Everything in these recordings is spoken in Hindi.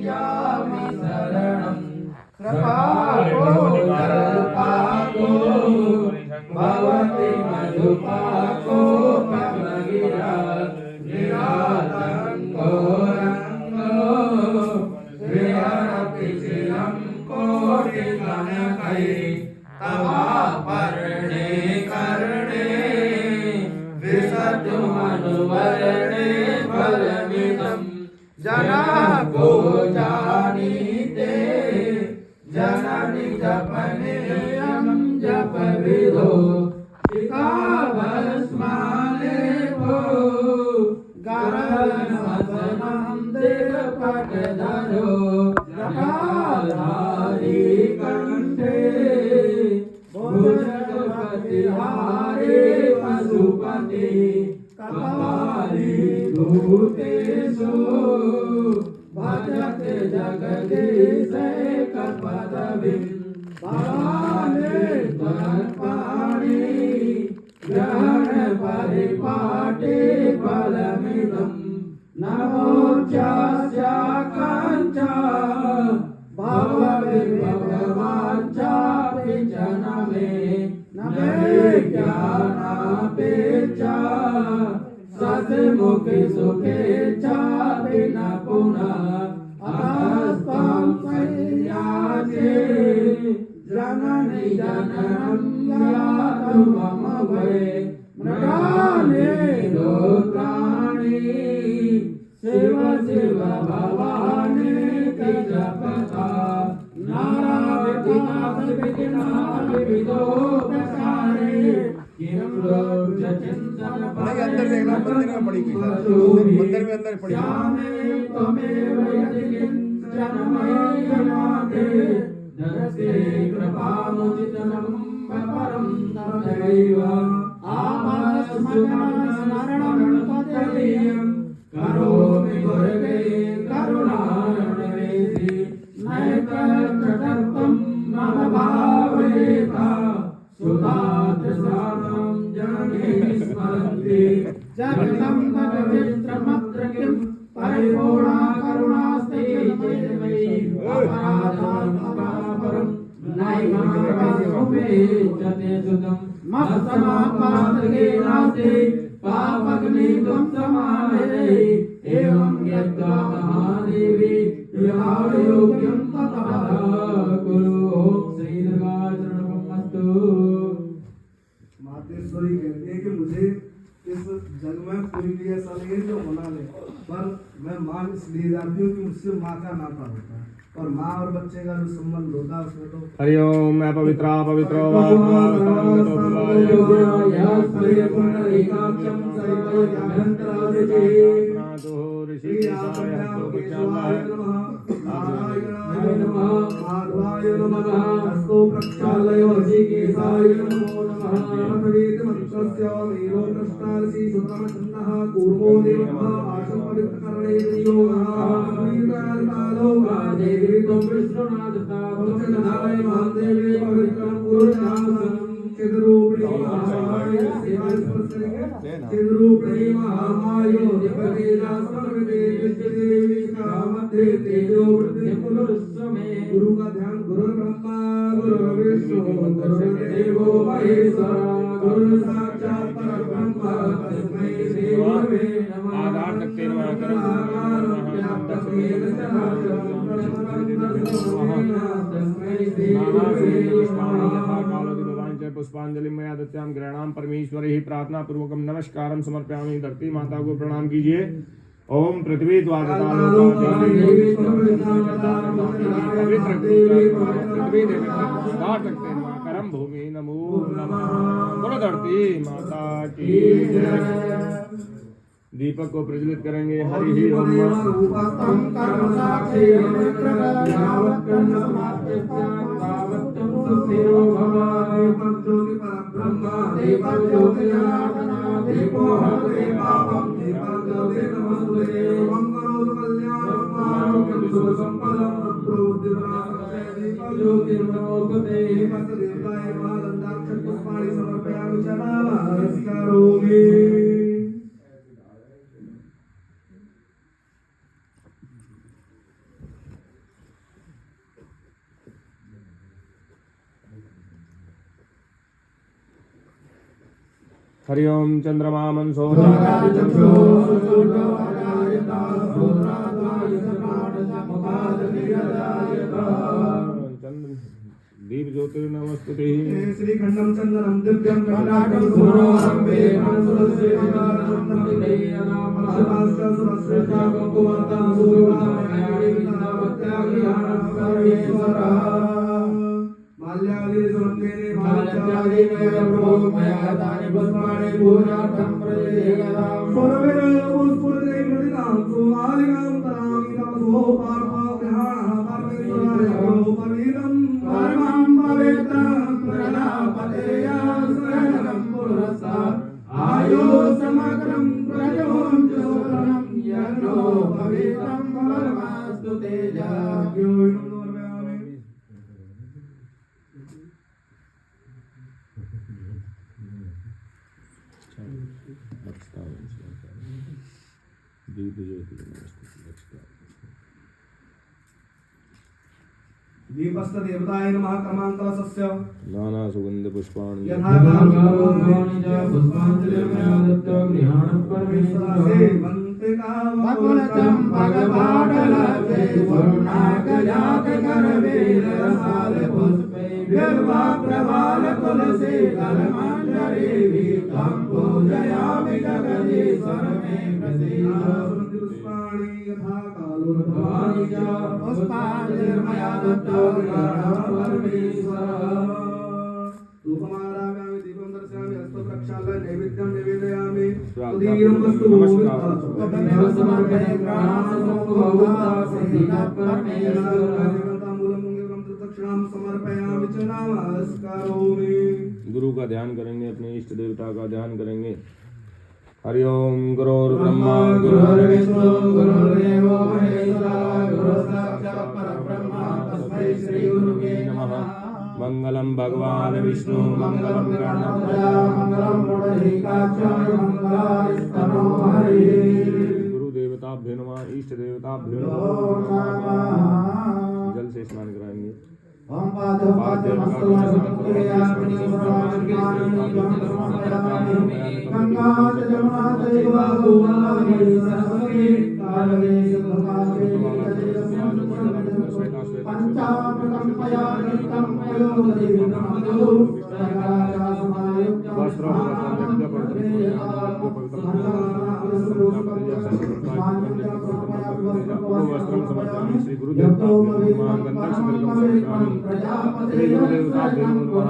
यामि शरणं कृपाको कल्पाको भवति मधुपाको कमगिरा गिरातङ्गो रङ्गो विहरतिचिरं कोटिकनकै तवापर्णे कर्णे विशतु मनुवर्णे फलमिदं जनको जानीते जननि जपनेयं जपविदो शिखाभस्मालेपो गरलमसनं दिगपटधरो जटाधारी कण्ठे भुजगपतिहारे पशुपति कपाली भूतेषु भजते जगदीशैकपदवीं भवाने त्वत्पाणि ग्रहण परिपाटे फलमिदं नमो चास्याकाञ्चा भवविभवाञ्चापि जनमे न मे ज्ञानापेक्षा सद्मुखे सुखेच्छापि न पुनः अतस्त्वं संयाचे जननि जननं यातु मम वै मृगानि लोकानि शिव शिव भवानि जपता नारायणादिविदोपचारे किं रोचचिन्तन अंदर देखना मंदिर में पड़ी गई मंदिर में अंदर पड़ी त्वमेव यदि किञ्चन मय्यमाते दरसे कृपामुचितनं परं तदैव आपस्मरणं त्वदीयं करोमि दुर्गे करुणानिधि नैकटकर्तं मम भावयेता सुधातसानं जननी स्मरन्ति जगतं पवित्रमत्र किं परिपूर्णा करुणास्ते वै अपराधात्मकापरं नैवामेचते सुतं मत्समापातके नास्ति पापग्नित्वं समाहरे एवं यद्वा महादेवी योग्यं तथा कुरु ओम श्री दुर्गाचरणमस्तु। मातेश्वरी कहती है कि मुझे इस जग में कोई भी ऐसा नहीं है जो मना ले, पर मैं माँ इसलिए जाती हूँ कि मुझसे माँ का नाता होता है और माँ और बच्चे का जो संबंध होता है उसमें तो हरि ओम मैं पवित्रा पवित्रो गुरु का ध्यान गुरु ब्रह्मा गुरु विष्णु गुरुदेवो महेश्वर गुरु साक्षात् परब्रह्म तस्मै श्री गुरवे नमः। आधार तक्ते नमः पुष्पांजलि मया दत्याम ग्रहणाम परमेश्वरी ही प्रार्थना पूर्वकम नमस्कारम समर्पयामि। धरती माता को प्रणाम कीजिए। ओम पृथ्वी द्वारा करम भूमि नमो नमः। बोलो धरती माता की जय। दीपक को प्रज्वलित करेंगे। हरि ही ओम हरि ओम चंद्रमा मनसो चंद्र दीप ज्योतिर्नमस्तुते श्रीखंडम चंदनम दिव्यम कटाकं सुरोरंभे मनसुरस्य विकारचंद्रमते नमः सुरस्यतां कुवन्तं सुगतामयादिनावत्यागिहानं परमेश्वरः माल्यादि सुवन्देने माल्यादि मे प्रभो मया दानि पुष्पाणि पूजार्थं प्रदीयतां सर्वे पुष्पदे कृतिनां सुमालिकां तरामि नमो पार्थाभ्याः परमेश्वराय पवित्रं परमं पवित्रं प्रजापतेया शरणं पुरसा आयो समग्रं प्रजों चोरं यज्ञो पवित्रं परमास्तु तेजा दीप ज्योतिर्नमस्तुते दीपस्थ देवताय नमः क्रमांकलस्य नाना सुगंध पुष्पाणि यथा भगवतं भगवाडलते वर्णाकजात करवेल रसाल पुष्पे विर्वा प्रवाल तुलसी दलमंजरी वीतं पूजयामि जगदीश्वर मे प्रसीद पुष्पाणि यथा कालोर्भवानि च पुष्पाञ्जलिर्मया दत्तो परमेश्वरः धूपमाराम्यामि दीपं दर्शयामि हस्तप्रक्षालय नैवेद्यं निवेदयामि स्वागतम्। उदीर्यं वस्तु नमस्कार। तमेव समर्पये प्राणसमुपभूतासीना परमेश्वरः दक्षिणां समर्पयामि च नमस्कारोमि। गुरु का ध्यान करेंगे, अपने इष्ट देवता का ध्यान करेंगे। हरि ओम गुरुर्ब्रह्मा गुरुर्विष्णु गुरुर्देवो महेश्वरः गुरुसाक्षात् परब्रह्म तस्मै श्री गुरुवे नमः। मंगलम भगवान विष्णु मंगलम गणपति मंगलम पुंडरीकाक्षाय मंगलास्तनो हरिः। गुरु देवताभ्यो नमः, इष्ट देवताभ्यो नमः। जल से स्नान कराएंगे। ओम पादोपाद्यमस्तु समर्पयामि गंगा जमुना चैव गोदावरी सरस्वती कावेरी गंगे पंचामृतं पयानितं पयोदधि नमो वस्त्रं समर्पयामि श्री गुरुदेवताभ्यो नमः। गन्धं समर्पयामि श्री गुरुदेवताभ्यो नमः।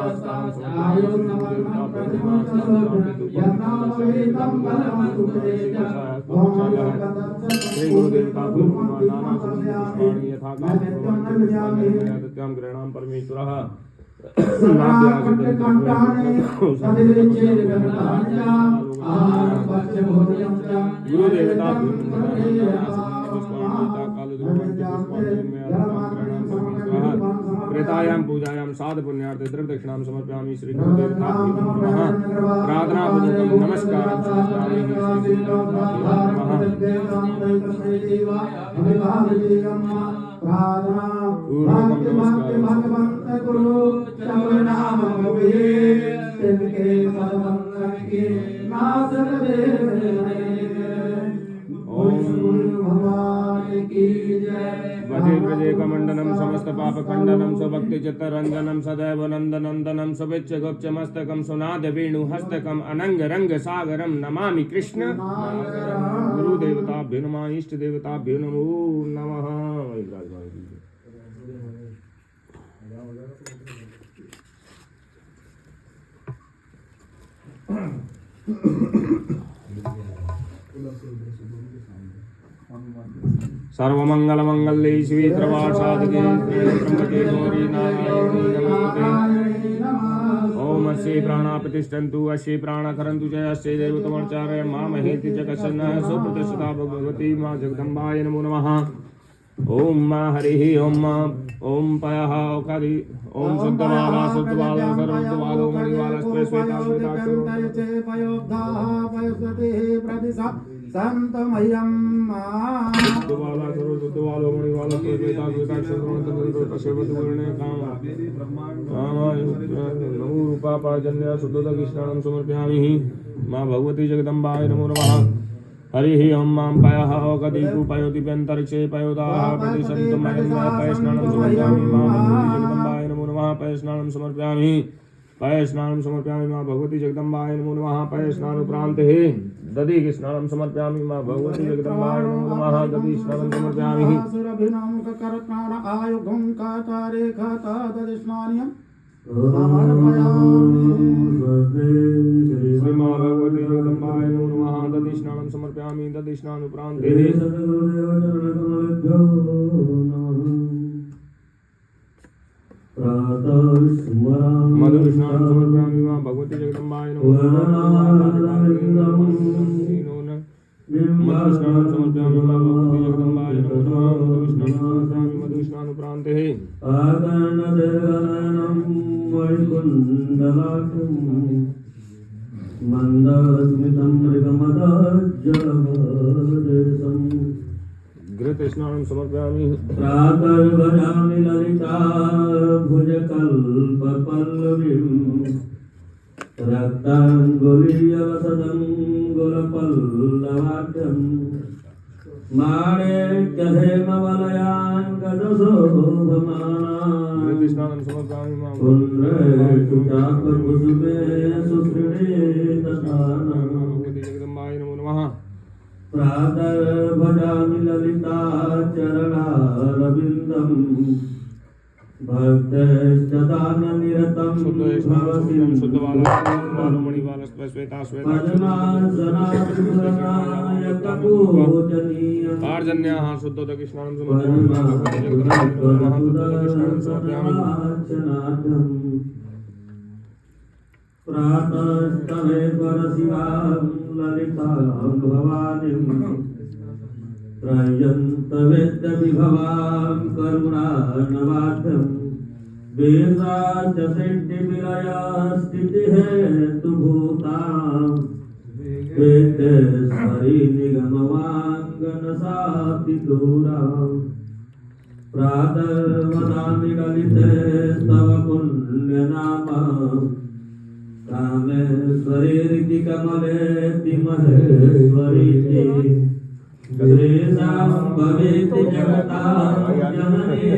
श्री गुरुदेवताभ्यो नमः। नाना पुष्पाणि यथा कालसत्यं गृह्णां परमेश्वरः। गुरुदेवताभ्यो प्रेतायां पूजायां साध पुण्यार्थे द्रव्य दक्षिणां समर्पयामि श्री गुरुदेवताभ्यो नमः। प्रार्थना पूर्वकं नमस्कारं समर्पयामि श्री गुरुदेवताभ्यो नमः। भजे व्रजे कमंडनं समस्त पाप खंडनं स्वभक्ति चित्तरंजनं सदैव नंदनंदनं सुविच्च गुप्त मस्तकं सुनाद वेणु हस्तकं अनंग रंग सागरं नमामि कृष्ण। गुरु देवताभ्यो नमः, इष्ट देवताभ्यो नमो नमः। सर्वमंगलमंगल्ये शिवे सर्वार्थसाधके त्र्यंबके गौरी नारायणी नमोस्तुते। ओम अस्ये प्राणा प्रतिष्ठन्तु अस्ये प्राणा करन्तु च अस्ये देवतमर्चारय मामहेति च कश्चन सुप्रतिष्ठिता भगवती मां जगदम्बाय नमो नमः। ओम मा हरिः ओम मा ओम पयः औषधि ओम शुद्धबाला शुद्धबालो सर्वबालो मणिबाला श्वेता संतमयं शुद्धबाला सर्वशुद्धबालो मणिबाला श्वेता नमो रूपापाजन्य शुद्धोदकिष्णानं समर्पयामि मां भगवती जगदम्बाय नमो नमः हरिः ओम मां पयः औषधिरूपयोदिव्यन्तरिक्षे पयोदाः प्रतिशन्तमयं पयस्नानं समर्पयामि मां भगवती जगदम्बाय नमो नमः पयस्नानं समर्पयामि मां भगवती जगदम्बाय नमो नमः पयस्नानुप्रान्ते दधि स्नानं समर्पयामि मां भगवती जगदम्बाय नमो नमः दधि स्नानं समर्पयामि श्री मां भगवती जगदम्बाय नमो नमः दधि स्नानं समर्पयामि दधि स्नानुप्रान्ते मधुर स्नानं समर्पयामि मां भगवती जगदम्बाय नमो नमः मधुर स्नानं समर्पयामि मां भगवती जगदम्बाय नमो नमः मधुर स्नानं समर्पयामि मधुर स्नानुप्रान्ते मंदस्मितं मृगमदज्जलदेशं घृत स्नानं समर्पयामि प्रातर्भजामि ललिता भुजकल्पपल्लवीं रक्ताङ्गुलीयवसदं गुलपल्लवाढ्यं माणिक्यहेमवलयाङ्कदशोभमाना स्नानं समर्पयामि मां पुण्ड्रेषु चापकुसुमे सुश्रीणीतस्थानम् भगवती जगदम्बाय नमो नमः प्रातर्भजामि ललिता चरणारविन्दं भक्तैश्चदाननिरतं भवसि शुद्धबालो मणिबाला श्वेता पद्मासनायकपूजनीयं पार्जन्याः शुद्धोदकिष्णानं समर्पयामि मां भगवती जगदम्बाय नमो नमः शुद्धोदकिष्णानं समर्पयामि प्रातस्तवे परशिवां ललितां भवानीं त्रयन्तवेद्यविभवां करुणानवाद्यं वेदान्तसिद्धिविलया स्थितिहेतुभूतां वेदेश्वरी निगमवाङ्गनसातिदूरां प्रातर्वदामि ललिते तव पुण्यनामम् कामेश्वरीति कमलेति महेश्वरीति श्रीशां भवेति जगतां जननी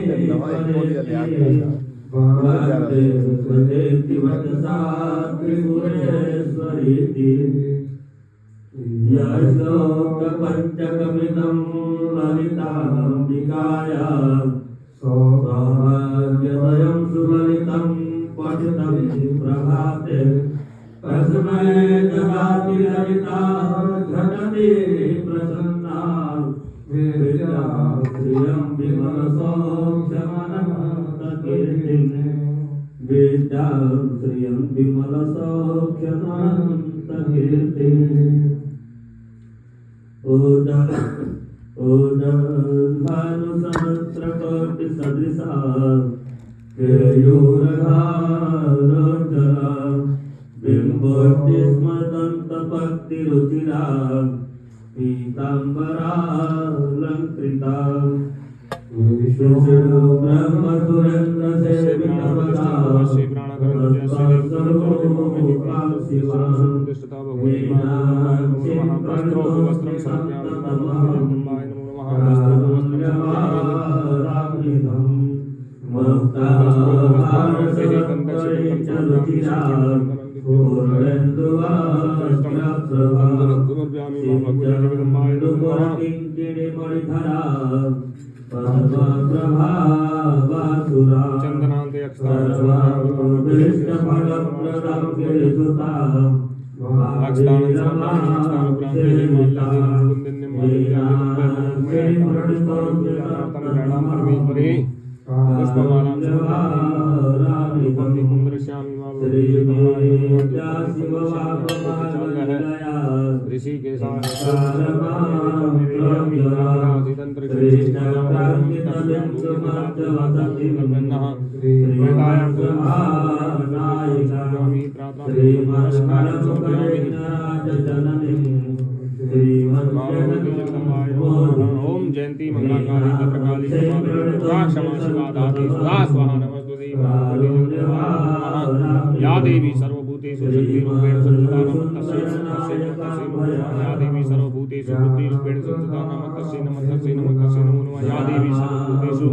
वन्देति वचसा त्रिपुरेश्वरीति यश्लोकपञ्चकमिदं ललिताम्बिकाया सौभाग्यदयं सुललितं पठितं प्रभाते तस्मै ददाति ललिता घटति प्रसन्ना विद्याश्रियं विमलसौख्यमनन्तकीर्तिं विद्याश्रियं विमलसौख्यमनन्तकीर्तिम् भानुसहस्रकोटिसदृशा केयूरधारोज्ज्वला बिम्बोति स्मदन्तपक्तिरुचिरा पीताम्बरालङ्कृता विश्वसिद्धो ब्रह्मसुरेन्द्रसेवितवता चंदनांते ऋषि के साथ ओम जयंती मंगलाकाली भद्रकाली क्षमा शिवा दाती सुधा स्वाहा नमस्तुते या देवी सर्वभूतेषु शक्तिरूपेण संस्थिता नमस्तस्यै या देवी सर्वभूतेषु बुद्धिरूपेण संस्थिता नमस्तस्यै नमो नमः या देवी सर्वभूतेषु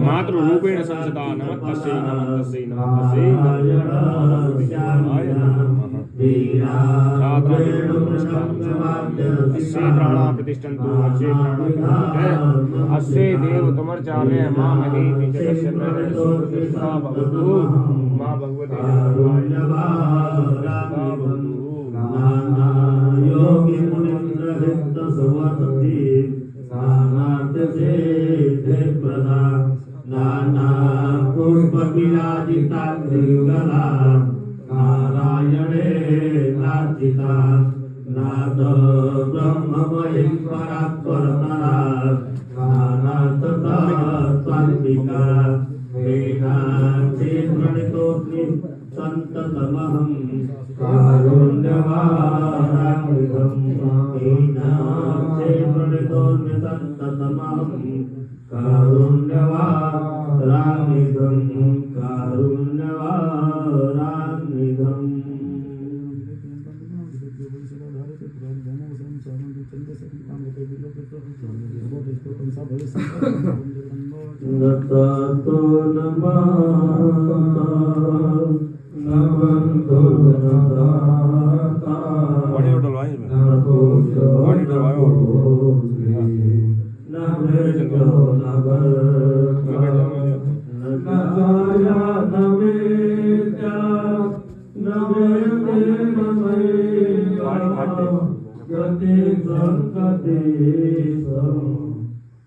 मातृरूपेण संस्थिता नमस्तस्यै अस्ये प्राणा प्रतिष्ठन्तु अस्ये देव तमर्चामे मां महीति जगस्य प्रतिष्ठा भवतु मां भगवती योगी मुनीन्द्र हित सवति सानाथ से प्रदा नाना पुष्प विराजिता त्रिगला नारायणे नाचिता नाद ब्रह्म महेश्वरा परतरा नानातता त्वान्तिका वेदांते प्रणितोऽस्मि सन्ततमहं कारुण्यवारामृतं वेदांते प्रणितोऽस्मि सन्ततमहं कारुण्यवारामृतं कारुण्यवारामृतम् नतातो नमाता नमन्तो नताता वाणी उठलवाई में नमो वाणी उठलवाओ नमो नमः नताया नमेत्या नमेते नमैया गते संकते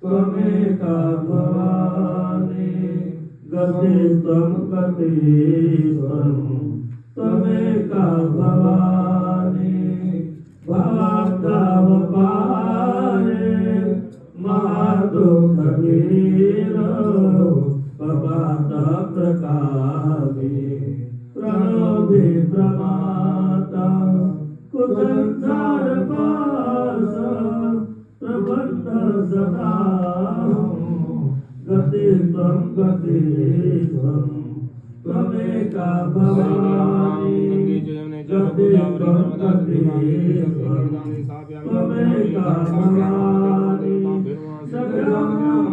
त्वमेका भवानि गते संकते त्वमेका भवानि भवातावपारे महादुःखवीर पपाता प्रकाशे प्रणोभि प्रमाता कुसंसार पास प्रबंध सदा गति त्वमेका भवानि गति त्वमेका भवानि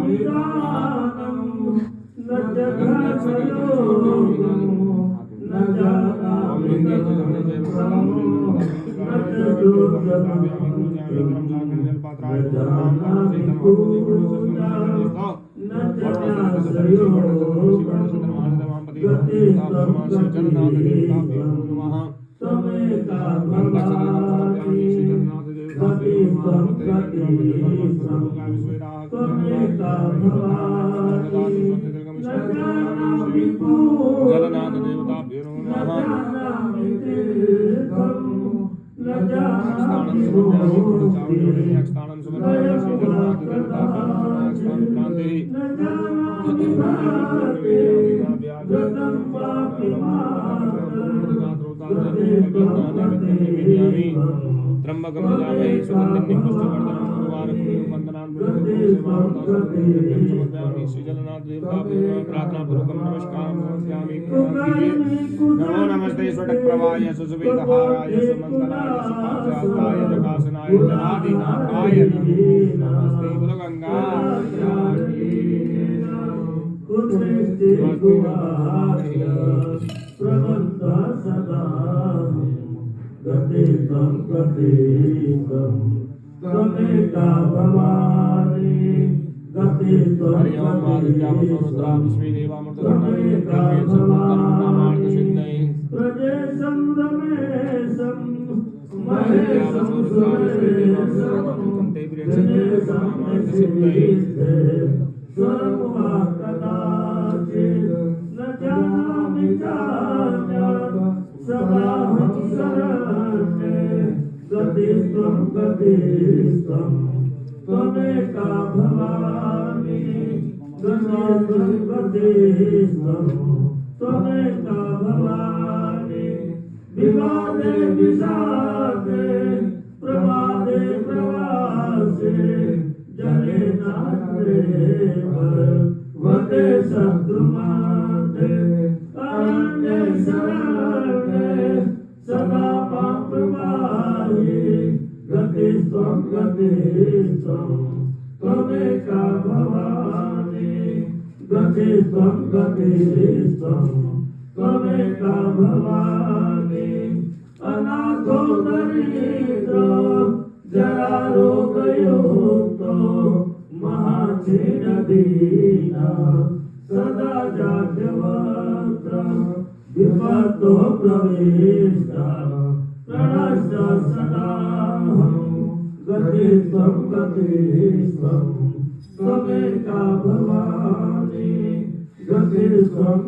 सदामिदानं न जगत्सयोगं न जानामि जगन्नाथ देवताभ्यो नमः स्थानं समर्पयामि पुरुषावयोनिं स्थानं समर्पयामि श्री जगन्नाथ देवताभ्यो स्थानं प्रान्ते त्र्यंबकं यजामहे सुगन्धिं पुष्टिवर्धनं उर्वारुकं वन्दनान् समर्पयामि श्री जगन्नाथ देवताभ्यो प्रार्थनापूर्वकं नमस्कारं समर्पयामि। नमो नमस्ते स्वटकप्रभाय सुसुवेदहाराय सुमङ्गलाय सुपात्राय जगासनाय जनादिनाथाय नमस्ते बोलो गंगा प्रबन्ध सदा गते त्वमेका भवानि गते हरि ओम आदित्याम रुद्रा विश्वे देवामृतमेका भवानि प्रजेशं रमेशं महेशं स्वरमुहा कदाचित् न जानामि चान्यत् सदाहं शरण्ये गतिस्त्वं त्वमेका भवानी गणपति त्वमेका भवानी विवादे विषादे प्रमादे प्रवासे जले नारे वदे शत्रुमाते अरण्ये शरण्ये सदा मां प्रवाहि गतिस्त्वं त्वमेका भवानी गतिस्त्वं त्वमेका भवानी अनाथो दरिद्रो जरा रोगयुक्तो महाक्षीणदीना सदा जाड्यवक्त्र विपत्तो प्रविष्टा प्रणश्च सदाहं गतिस्त्वं त्वमेका भवानी गतिस्त्वं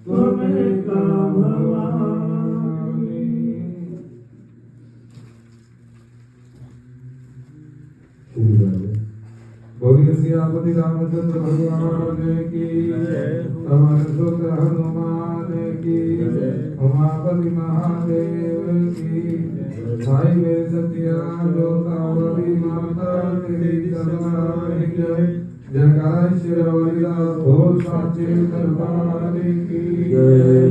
त्वमेका भवानी। बोलिए सियापति रामचंद्र भगवान की पवन सुत हनुमान की उमापति महादेव की भाई मेरे सत्या जोतावली माता तेरी सवारी जय जयकार शिरोलिया भोल साचे दरबार की जय।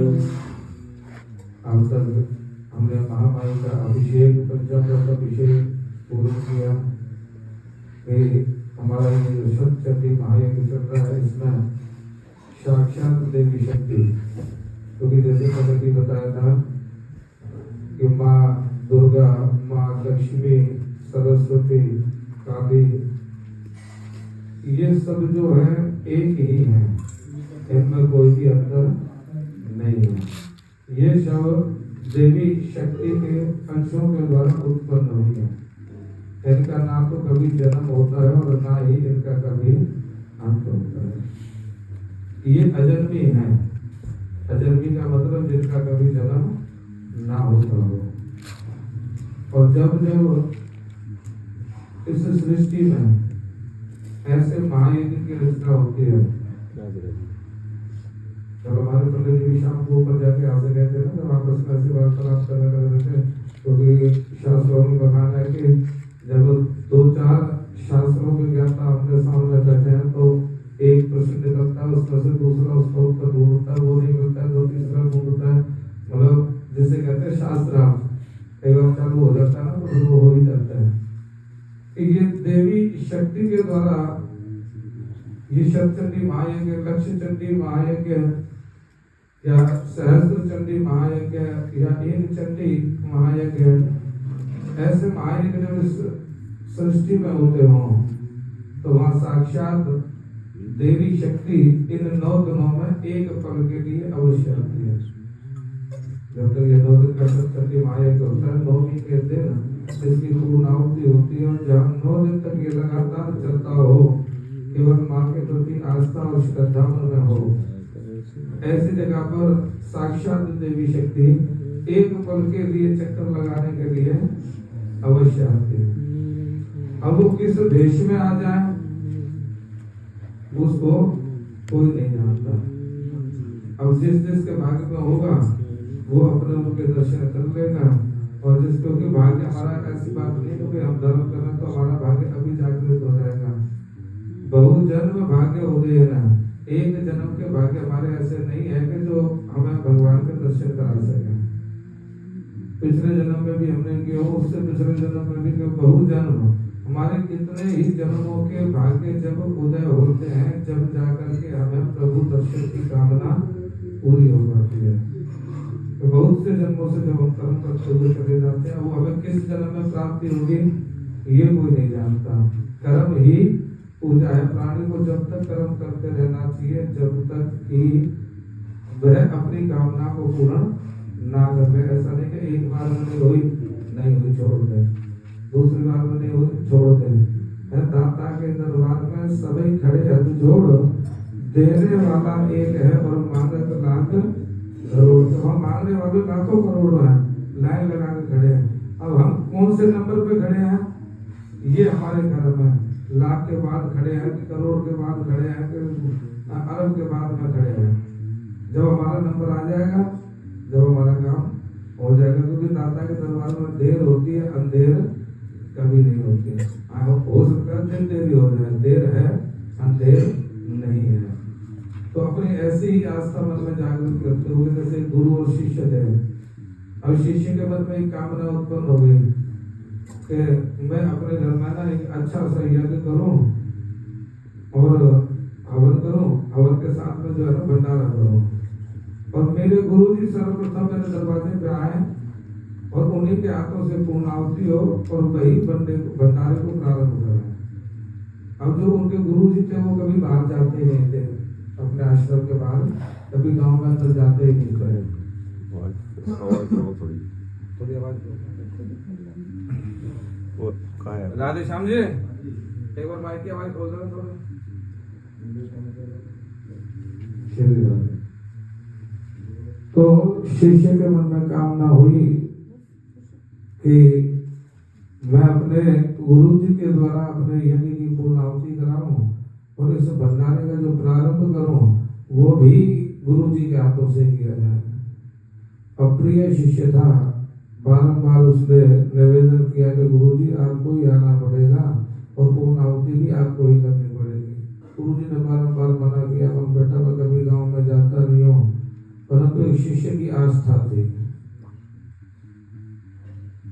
अब तक हमने महामाई का अभिषेक पंचामृत अभिषेक पूर्ण किया। हमारा ये जो सप्तशती महायज्ञ चल रहा है इसमें साक्षात देवी शक्ति, क्योंकि जैसे पहले भी बताया था कि माँ दुर्गा, माँ लक्ष्मी, सरस्वती, काली, ये सब जो है एक ही है, इनमें कोई भी अंतर नहीं है। ये सब देवी शक्ति के अंशों के द्वारा उत्पन्न हुई है। इनका ना तो कभी जन्म होता है और ना ही इनका कभी अंत होता है। ये अजन्मी है। अजन्मी का मतलब जिनका कभी जन्म ना होता हो। और जब जब इस सृष्टि में ऐसे महायज्ञ की रचना होती है, जब हमारे पंडित जी शाम को ऊपर जाके आपसे कहते हैं ना, जब आपस में ऐसी वार्तालाप करने लगे थे, क्योंकि शास्त्रों में बताना है कि जब दो चार शास्त्रों के ज्ञाता अपने सामने बैठे हैं तो एक प्रश्न निकलता है, उसमें से दूसरा उसका उत्तर ढूंढता है, वो नहीं मिलता है तो तीसरा ढूंढता है, मतलब जिसे कहते हैं शास्त्रार्थ। कई बार चालू हो जाता है ना तो वो हो ही जाता है कि ये देवी शक्ति के द्वारा ये सप्तचंडी महायज्ञ, लक्ष्य चंडी महायज्ञ या सहस्त्र चंडी महायज्ञ या एक चंडी महायज्ञ, ऐसे महायज्ञ जब इस सृष्टि में होते हों तो वहाँ साक्षात देवी शक्ति इन 9 दिनों में एक पल के लिए अवश्य आती है। जब तक ये 9 दिन का सप्तचंडी महायज्ञ होता है, 9वीं के दिन इसकी पूर्णाहुति होती है। और जहाँ 9 दिन तक ये लगातार चलता हो, केवल माँ के प्रति आस्था और श्रद्धा में हो, ऐसी जगह पर साक्षात देवी शक्ति एक पल के लिए चक्कर लगाने के लिए अवश्य आती है। अब वो किस देश में आ जाए उसको कोई नहीं जानता। अब जिस जिसके भाग्य में होगा वो अपने उनके दर्शन कर लेगा, और जिसको कि भाग्य हमारा, ऐसी बात नहीं क्योंकि हम धर्म करें तो हमारा भाग्य अभी जागृत हो जाएगा। बहुजन्म भाग्य होते हैं ना, एक जन्म के भाग्य हमारे ऐसे नहीं है कि जो हमें भगवान के दर्शन करा सके। पिछले जन्म में भी हमने किया, उससे पिछले जन्म में भी किया, बहुजन्म हमारे कितने ही जन्मों के भाग्य जब उदय होते हैं, जब जाकर के हमें प्रभु दर्शन की कामना पूरी हो पाती है। तो बहुत से जन्मों से जब हम कर्म करते हुए चले जाते हैं, वो हमें किस जन्म में प्राप्ति होगी ये कोई नहीं जानता। कर्म ही पूजा है। प्राणी को जब तक कर्म करते रहना चाहिए जब तक कि वह अपनी कामना को पूर्ण ना कर ले। ऐसा नहीं कि एक बार में नहीं हुई छोड़ दे, दूसरी बार में नहीं हुई छोड़ दे। दाता के दरबार में सभी खड़े हाथ जोड़, देने वाला एक है और मांगत लाख करोड़। तो हम मांगने वाले लाखों करोड़ हैं, लाइन लगा के खड़े हैं। अब हम कौन से नंबर पे खड़े हैं? ये हमारे कर्म है। लाख के बाद खड़े हैं कि करोड़ के बाद खड़े हैं कि अरब के बाद में खड़े हैं। जब हमारा नंबर आ जाएगा, जब हमारा काम हो जाएगा, क्योंकि दाता के दरबार में देर होती है, अंधेर कभी नहीं होती है। हो सकता है दिन देरी हो जाए, देर है अंधेर नहीं है। तो अपनी ऐसी ही आस्था मन में जागृत करते हुए जैसे गुरु और शिष्य थे, अब शिष्य के मन में एक कामना उत्पन्न हो गई कि मैं अपने घर में ना एक अच्छा सा यज्ञ करूं और हवन करूं, हवन के साथ में जो है ना भंडारा करूं। और मेरे गुरु जी सर्वप्रथम मेरे दरवाजे पे आए और उन्हीं के हाथों से पूर्णाहुति हो और वही भंडारे को प्रारंभ करें। अब जो उनके गुरु जी थे वो कभी बाहर जाते ही नहीं थे, अपने आश्रम के बाहर कभी गांव में अंदर जाते ही नहीं थे। थोड़ी आवाज राधे श्याम जी, एक बार माइक की आवाज खोल देना थोड़ा। तो शिष्य के मन में कामना हुई कि मैं अपने गुरु जी के द्वारा अपने यज्ञ की पूर्णाहुति कराऊं और इस भंडारे का जो प्रारंभ करूं वो भी गुरु जी के हाथों से किया जाए। अप्रिय शिष्य था, बारंबार उसने निवेदन किया कि गुरु जी आपको ही आना पड़ेगा और पूर्णाहुति भी आपको ही करनी पड़ेगी। गुरु जी ने बारंबार मना किया, और बेटा मैं कभी गांव में जाता नहीं हूँ, परंतु एक शिष्य की आस्था थी।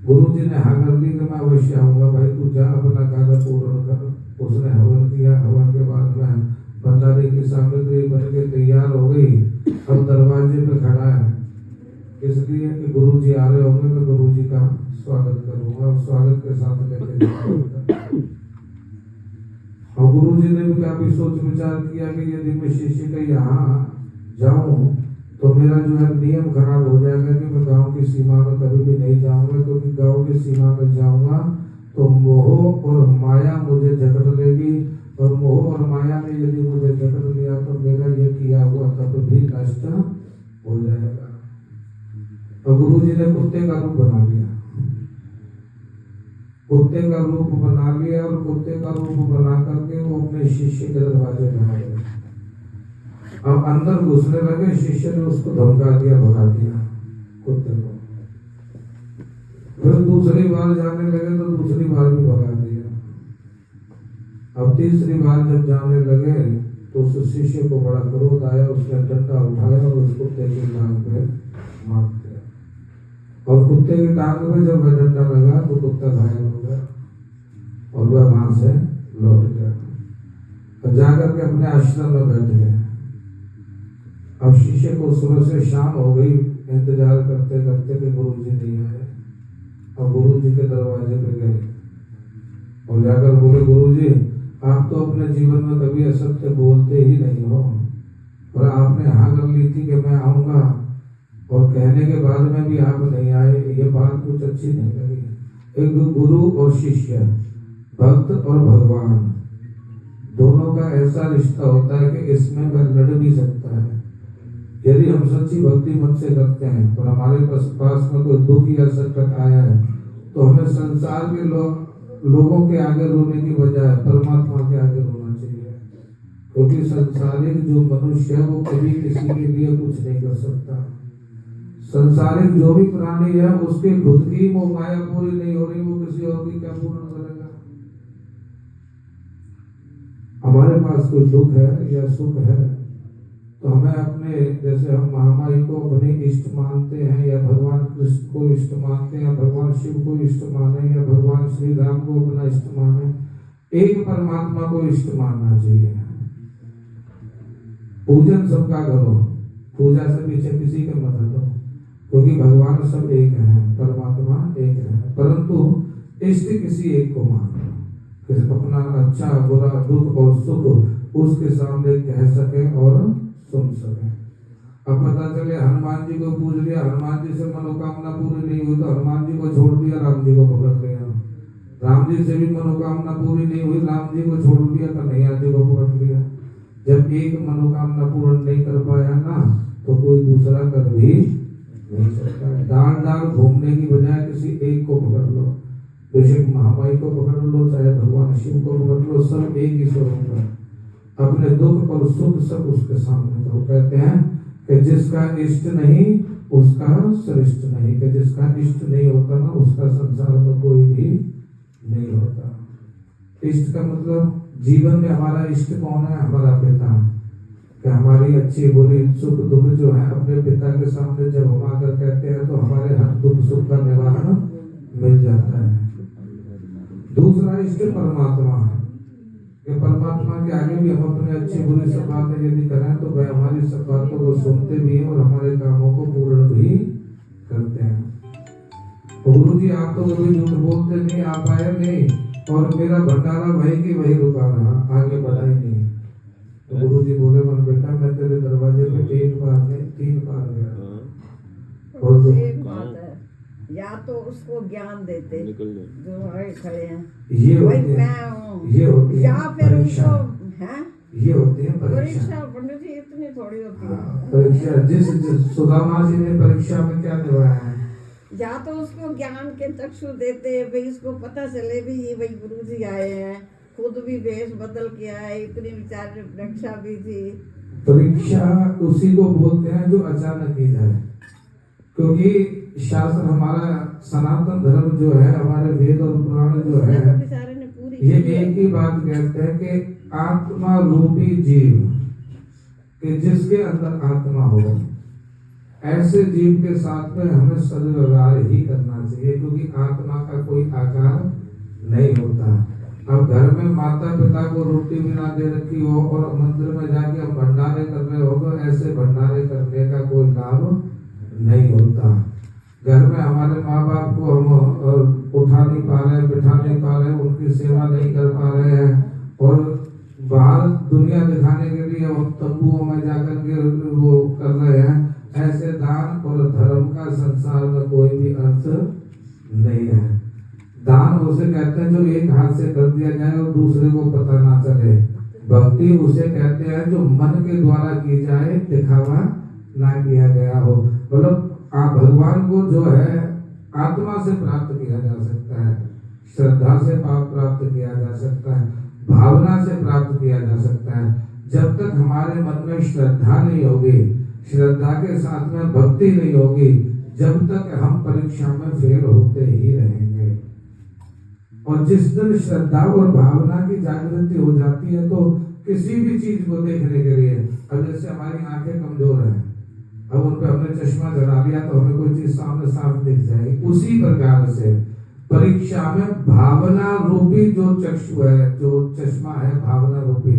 गुरु जी ने हाँ कर दी कि मैं अवश्य आऊंगा, भाई तू जा अपना कार्य पूर्ण कर। उसने हवन किया, हवन के बाद में भंडारे की सामग्री बन के तैयार हो गई। अब दरवाजे पे खड़ा है, इसलिए कि गुरु जी आ रहे होंगे, मैं गुरु जी का स्वागत करूंगा और स्वागत के साथ लेके जाऊंगा। और गुरु जी ने भी काफी सोच विचार किया कि यदि मैं शिष्य के यहाँ जाऊं तो मेरा जो है नियम खराब हो जाएगा कि मैं गांव की सीमा में कभी भी नहीं जाऊंगा, क्योंकि गांव की सीमा में जाऊंगा तो मोह और माया मुझे जकड़ लेगी, और मोह और माया ने यदि मुझे जकड़ लिया तो मेरा ये किया हुआ तब भी नष्ट हो जाएगा। और गुरु जी ने कुत्ते का रूप बना लिया, कुत्ते का रूप बना लिया और कुत्ते का रूप बना करके वो अपने शिष्य के दरवाजे में आ गए। अब अंदर घुसने लगे, शिष्य ने उसको धमका दिया, भगा दिया कुत्ते को। फिर दूसरी बार जाने लगे तो दूसरी बार भी भगा दिया। अब तीसरी बार जब जाने लगे तो उस शिष्य को बड़ा क्रोध आया, उसने डंडा उठाया और उस कुत्ते की टांग पे मार दिया। और कुत्ते की टांग पे जब वह डंडा लगा तो कुत्ता घायल हो गया और वह वहां से लौट गया और जाकर के अपने आश्रम में बैठ गए। अब शिष्य को सुबह से शाम हो गई, इंतजार करते करते कि गुरु जी नहीं आए। और गुरु जी के दरवाजे पे गए और जाकर बोले, गुरु जी आप तो अपने जीवन में कभी असत्य बोलते ही नहीं हो, और आपने हाँ कर ली थी कि मैं आऊंगा, और कहने के बाद में भी आप नहीं आए, ये बात कुछ अच्छी नहीं लगी। एक गुरु और शिष्य, भक्त और भगवान, दोनों का ऐसा रिश्ता होता है कि इसमें वह लड़ भी सकता है। यदि हम सच्ची भक्ति मन से करते हैं और हमारे पास में कोई दुख या संकट आया है तो हमें संसार के लोगों के आगे रोने की बजाय परमात्मा के आगे रोना चाहिए, क्योंकि संसारिक जो मनुष्य है वो कभी किसी के लिए कुछ नहीं कर सकता। संसारिक जो भी प्राणी है उसके खुद की वो माया पूरी नहीं हो रही, वो किसी और की क्या पूर्ण करेगा। हमारे पास कोई दुख है या सुख है तो हमें अपने, जैसे हम महामाई को अपने इष्ट मानते हैं या भगवान कृष्ण को इष्ट मानते हैं, भगवान शिव को इष्ट माने या भगवान श्री राम को अपना इष्ट माने, एक परमात्मा को इष्ट मानना चाहिए। पूजन सबका करो, पूजा से पीछे किसी के मत हटो, क्योंकि भगवान सब एक है, परमात्मा एक है, परंतु इष्ट किसी एक को मानो, अपना अच्छा बुरा दुख और सुख उसके सामने कह सके और सुन सके। अब पता चले हनुमान जी को पूज लिया, हनुमान जी से मनोकामना पूरी नहीं हुई तो हनुमान जी को छोड़ दिया, राम जी को पकड़ लिया। राम जी से भी मनोकामना पूरी नहीं हुई, राम जी को छोड़ दिया, कन्हैया जी को पकड़ लिया। जब एक मनोकामना पूर्ण नहीं कर पाया ना तो कोई दूसरा कर भी नहीं सकता। डाल डाल घूमने की बजाय किसी एक को पकड़ लो। तो जैसे महामाई को पकड़ लो, चाहे भगवान शिव को पकड़ लो, सब एक ही स्वरूप है। अपने दुख और सुख सब उसके सामने। तो कहते हैं कि जिसका इष्ट नहीं उसका श्रेष्ठ नहीं, कि जिसका इष्ट नहीं होता ना उसका संसार में कोई भी नहीं होता। इष्ट का मतलब जीवन में हमारा इष्ट कौन है? हमारा पिता। कि हमारी अच्छी बुरी सुख दुख जो है अपने पिता के सामने जब हम आकर कहते हैं तो हमारे हर दुख सुख का निवारण मिल जाता है। दूसरा इष्ट परमात्मा है कि परमात्मा के आगे भी हम अपने अच्छी बुरी सब बातें यदि करें तो वह हमारी सब बातों को सुनते भी हैं और हमारे कामों को पूर्ण भी करते हैं। गुरु जी आप तो कभी झूठ बोलते नहीं, आप आए नहीं और मेरा भंडारा वही की वही रुका रहा, आगे बढ़ा ही नहीं। तो गुरु जी बोले मन बेटा मैं तेरे दरवाजे पे एक बार नहीं 3 बार गया। और एक बात है, या तो उसको ज्ञान देते जो है खड़े हैं ये वही होती मैं है, हूँ, ये होती या है फिर परीक्षा, उनको है ये होती है परीक्षा। परीक्षा। पंडित जी इतनी थोड़ी होती है। परीक्षा जिस सुदामा जी ने परीक्षा में क्या निभाया है? या तो उसको ज्ञान के चक्षु देते भाई, इसको पता चले भी ये भाई गुरु जी आए हैं, खुद भी वेश बदल के आए, इतनी विचार रक्षा भी थी। परीक्षा उसी को बोलते हैं जो अचानक की जाए, क्योंकि शास्त्र हमारा सनातन धर्म जो है, हमारे वेद और पुराण जो है, तो बेचारे ने पूरी ये एक ही बात कहते हैं कि आत्मा रूपी जीव, कि जिसके अंदर आत्मा हो ऐसे जीव के साथ में हमें सदव्यवहार ही करना चाहिए, क्योंकि आत्मा का कोई आकार नहीं होता। अब घर में माता पिता को रोटी भी ना दे रखी हो और मंदिर में जाके हम भंडारे कर रहे हो तो ऐसे भंडारे करने का कोई लाभ नहीं होता। घर में हमारे माँ बाप को हम उठा नहीं पा रहे, बिठा नहीं पा रहे, उनकी सेवा नहीं कर पा रहे हैं और बाहर दुनिया दिखाने के लिए हम तंबुओं में जाकर के वो कर रहे हैं, ऐसे दान और धर्म का संसार में कोई भी अर्थ नहीं है। दान उसे कहते हैं जो एक हाथ से कर दिया जाए और दूसरे को पता ना चले। भक्ति उसे कहते हैं जो मन के द्वारा की जाए, दिखावा ना किया गया हो। मतलब आप भगवान को जो है आत्मा से प्राप्त किया जा सकता है, श्रद्धा से प्राप्त किया जा सकता है, भावना से प्राप्त किया जा सकता है। जब तक हमारे मन में श्रद्धा नहीं होगी, श्रद्धा के साथ में भक्ति नहीं होगी, जब तक हम परीक्षा में फेल होते ही रहेंगे। और जिस दिन श्रद्धा और भावना की जागृति हो जाती है तो किसी भी चीज को देखने के लिए, अब जैसे हमारी आंखें कमजोर हैं, अब उन पे हमने चश्मा चढ़ा लिया तो हमें कोई चीज सामने साफ दिख जाएगी। उसी प्रकार से परीक्षा में भावना रूपी जो चक्षु है, जो चश्मा है भावना रूपी,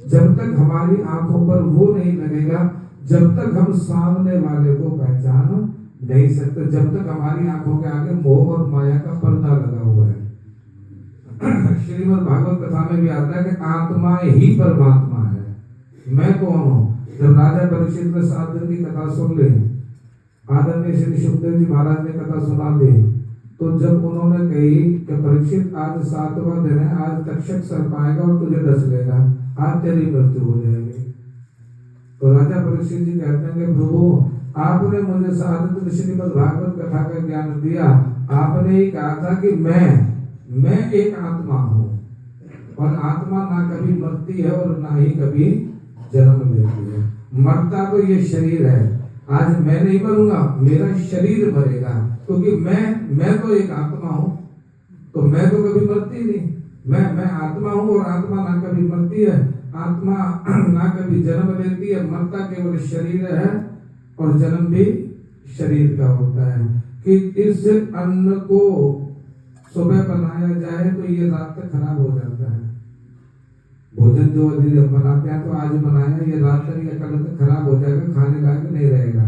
जब तक हमारी आंखों पर वो नहीं लगेगा, जब तक हम सामने वाले को पहचान नहीं सकते, जब तक हमारी आंखों के आगे मोह और माया का पर्दा लगा हुआ है। श्रीमद् भागवत कथा में भी आता है कि आत्मा ही परमात्मा है, मैं कौन हूँ। जब राजा परीक्षित ने 7 दिन की कथा सुन ली, आदरणीय श्री सुखदेव जी महाराज ने कथा सुना दी, तो जब उन्होंने कही कि परीक्षित आज 7वां दिन है, आज तक्षक सर्प आएगा और तुझे डस लेगा, आज तेरी मृत्यु हो जाएगी। तो राजा परीक्षित जी कहते हैं कि प्रभु आपने मुझे 7 दिन श्रीमद् भागवत कथा का ज्ञान दिया, आपने ही कहा था कि मैं एक आत्मा हूँ और आत्मा ना कभी मरती है और ना ही कभी जन्म लेती है। मरता तो ये शरीर है, आज मैं नहीं मरूंगा, मेरा शरीर मरेगा, क्योंकि मैं तो एक आत्मा हूँ, तो मैं तो कभी मरती नहीं। मैं आत्मा हूँ और आत्मा ना कभी मरती है, आत्मा ना कभी जन्म लेती है, मरता केवल शरीर है और जन्म भी शरीर का होता है। कि इस अन्न को सुबह बनाया जाए तो ये रात तक खराब हो जाता है। भोजन जो यदि हम बनाते हैं तो आज बनाया, ये रात तक या कल तक खराब हो जाएगा, खाने लायक नहीं रहेगा।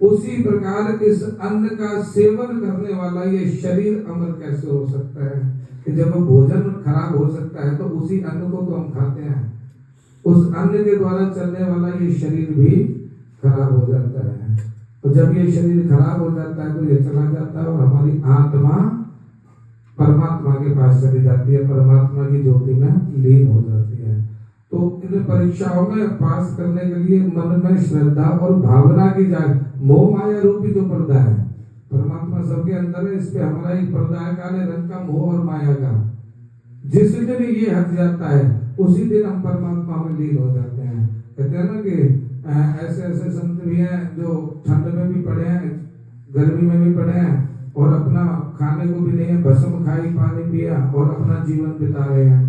उसी प्रकार इस अन्न का सेवन करने वाला ये शरीर अमर कैसे हो सकता है कि जब भोजन खराब हो सकता है तो उसी अन्न को तो हम खाते हैं, उस अन्न के द्वारा चलने वाला ये शरीर भी खराब हो जाता है। तो जब ये शरीर खराब हो जाता है तो ये चला जाता है और हमारी आत्मा परमात्मा के पास चली जाती है, परमात्मा की ज्योति में लीन हो जाती है। तो इन परीक्षाओं में पास करने के लिए मन में श्रद्धा और भावना की जाए, मोह माया रूपी जो पर्दा है, परमात्मा सबके अंदर है, इस पे हमारा एक पर्दा काले रंग का मोह और माया का। जिस दिन ये हट जाता है उसी दिन हम परमात्मा में लीन हो जाते हैं। कहते हैं ना कि ऐसे ऐसे संत भी हैं जो ठंड में भी पड़े हैं, गर्मी में भी पड़े हैं, और अपना खाने को भी नहीं है, भस्म खाई, पानी पिया और अपना जीवन बिता रहे हैं।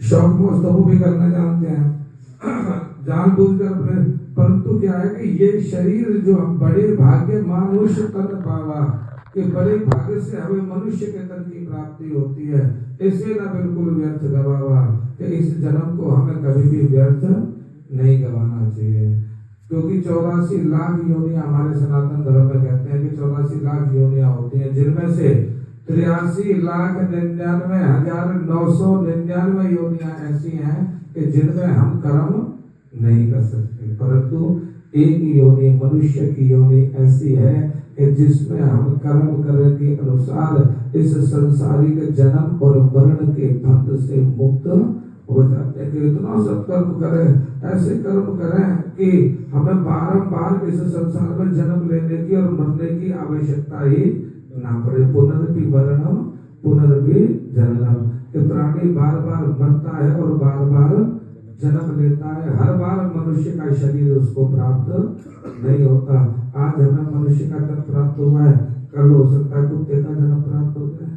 शौक मोह तो भी करना जानते हैं जानबूझकर अपने, परंतु क्या है कि ये शरीर जो हम बड़े भाग्य मानुष तन पावा, कि बड़े भाग्य से हमें मनुष्य के तन की प्राप्ति होती है, इसे ना बिल्कुल व्यर्थ गवावा, कि इस जन्म को हमें कभी भी व्यर्थ नहीं गवाना चाहिए। क्योंकि 84 लाख योनियां हमारे सनातन धर्म में कहते हैं कि 84 लाख योनियां होती हैं, जिनमें से 83,99,999 योनियां ऐसी हैं कि जिनमें हम कर्म नहीं कर सकते, परंतु एक योनि मनुष्य की योनि ऐसी है कि जिसमें हम कर्म करने के अनुसार इस संसारिक जन्म और मरण के बंध से मुक्त हो जाते हैं। कि इतना सब कर्म करें, ऐसे कर्म करें कि हमें बारंबार इस संसार में जन्म लेने की और मरने की आवश्यकता ही ना पड़े। पुनर्पि मरणम पुनर्पि जननम, कि प्राणी बार बार मरता है और बार बार जन्म लेता है, हर बार मनुष्य का शरीर उसको प्राप्त नहीं होता। आज हमें मनुष्य का जन्म प्राप्त हुआ है, कल हो सकता है कुत्ते का जन्म प्राप्त हो जाए,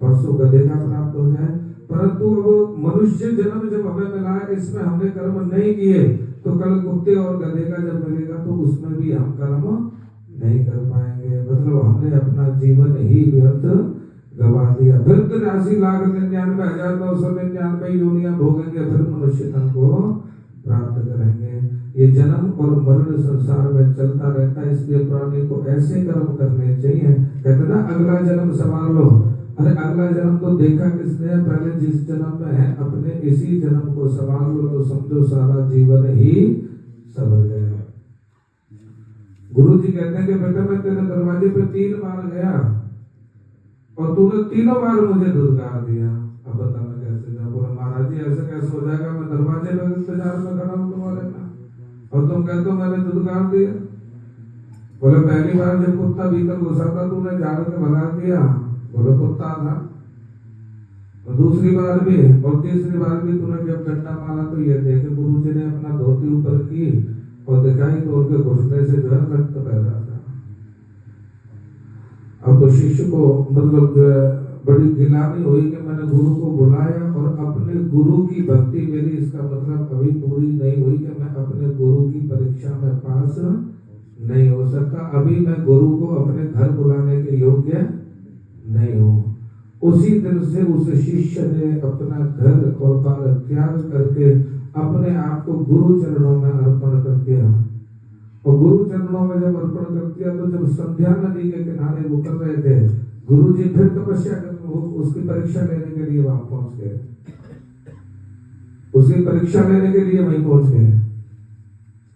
परसों गधे का प्राप्त हो जाए, परंतु वो मनुष्य जन्म जब हमें मिला है, इसमें हमने कर्म नहीं किए, तो कल कुत्ते और गधे का जब मिलेगा तो उसमें भी हम कर्म नहीं कर पाएंगे। मतलब हमने अपना जीवन ही व्यर्थ गवा दिया। फिर 83,99,999 योनियां भोगेंगे, फिर मनुष्य तन को प्राप्त करेंगे। ये जन्म और मरण संसार में चलता रहता है, इसलिए प्राणी को ऐसे कर्म करने चाहिए। कहते ना अगला जन्म संभाल लो, अरे अगला जन्म तो देखा किसने, पहले जिस जन्म में है अपने इसी जन्म को संभाल लो, तो समझो सारा जीवन ही संभल गया। गुरु जी कहते हैं कि बेटा मैं तेरे दरवाजे पे 3 बार गया और तूने तीनों बार मुझे धुतकार दिया, अब बता मैं कैसे जाऊं। बोला महाराज जी ऐसे कैसे हो जाएगा, मैं दरवाजे पे इंतजार में खड़ा हूं तुम्हारे ना, और तुम कहते हो मैंने धुतकार दिया। बोले पहली बार जब कुत्ता भीतर घुसा था तूने झाड़ के भगा दिया, बोले कुत्ता था। और दूसरी बार भी और तीसरी बार भी तूने जब डंडा मारा तो ये देखे गुरु जी ने अपना धोती ऊपर की और दिखाई तो उनके घुटने से जो है रक्त बह रहा था। अब तो शिष्य को मतलब जो है बड़ी गिलानी हुई कि मैंने गुरु को बुलाया और अपने गुरु की भक्ति मेरी, इसका मतलब अभी पूरी नहीं हुई कि मैं अपने गुरु की परीक्षा में पास नहीं हो सकता, अभी मैं गुरु को अपने घर बुलाने के योग्य नहीं हूँ। उसी दिन से उस शिष्य ने अपना घर और बार त्याग करके अपने आप को गुरु चरणों में अर्पण कर दिया। और गुरु चरणों में जब अर्पण कर दिया तो जब संध्या नदी के किनारे वो कर रहे थे, गुरु जी फिर तपस्या कर उसकी परीक्षा लेने के लिए वहां पहुंच गए, उसकी परीक्षा लेने के लिए वहीं पहुंच गए।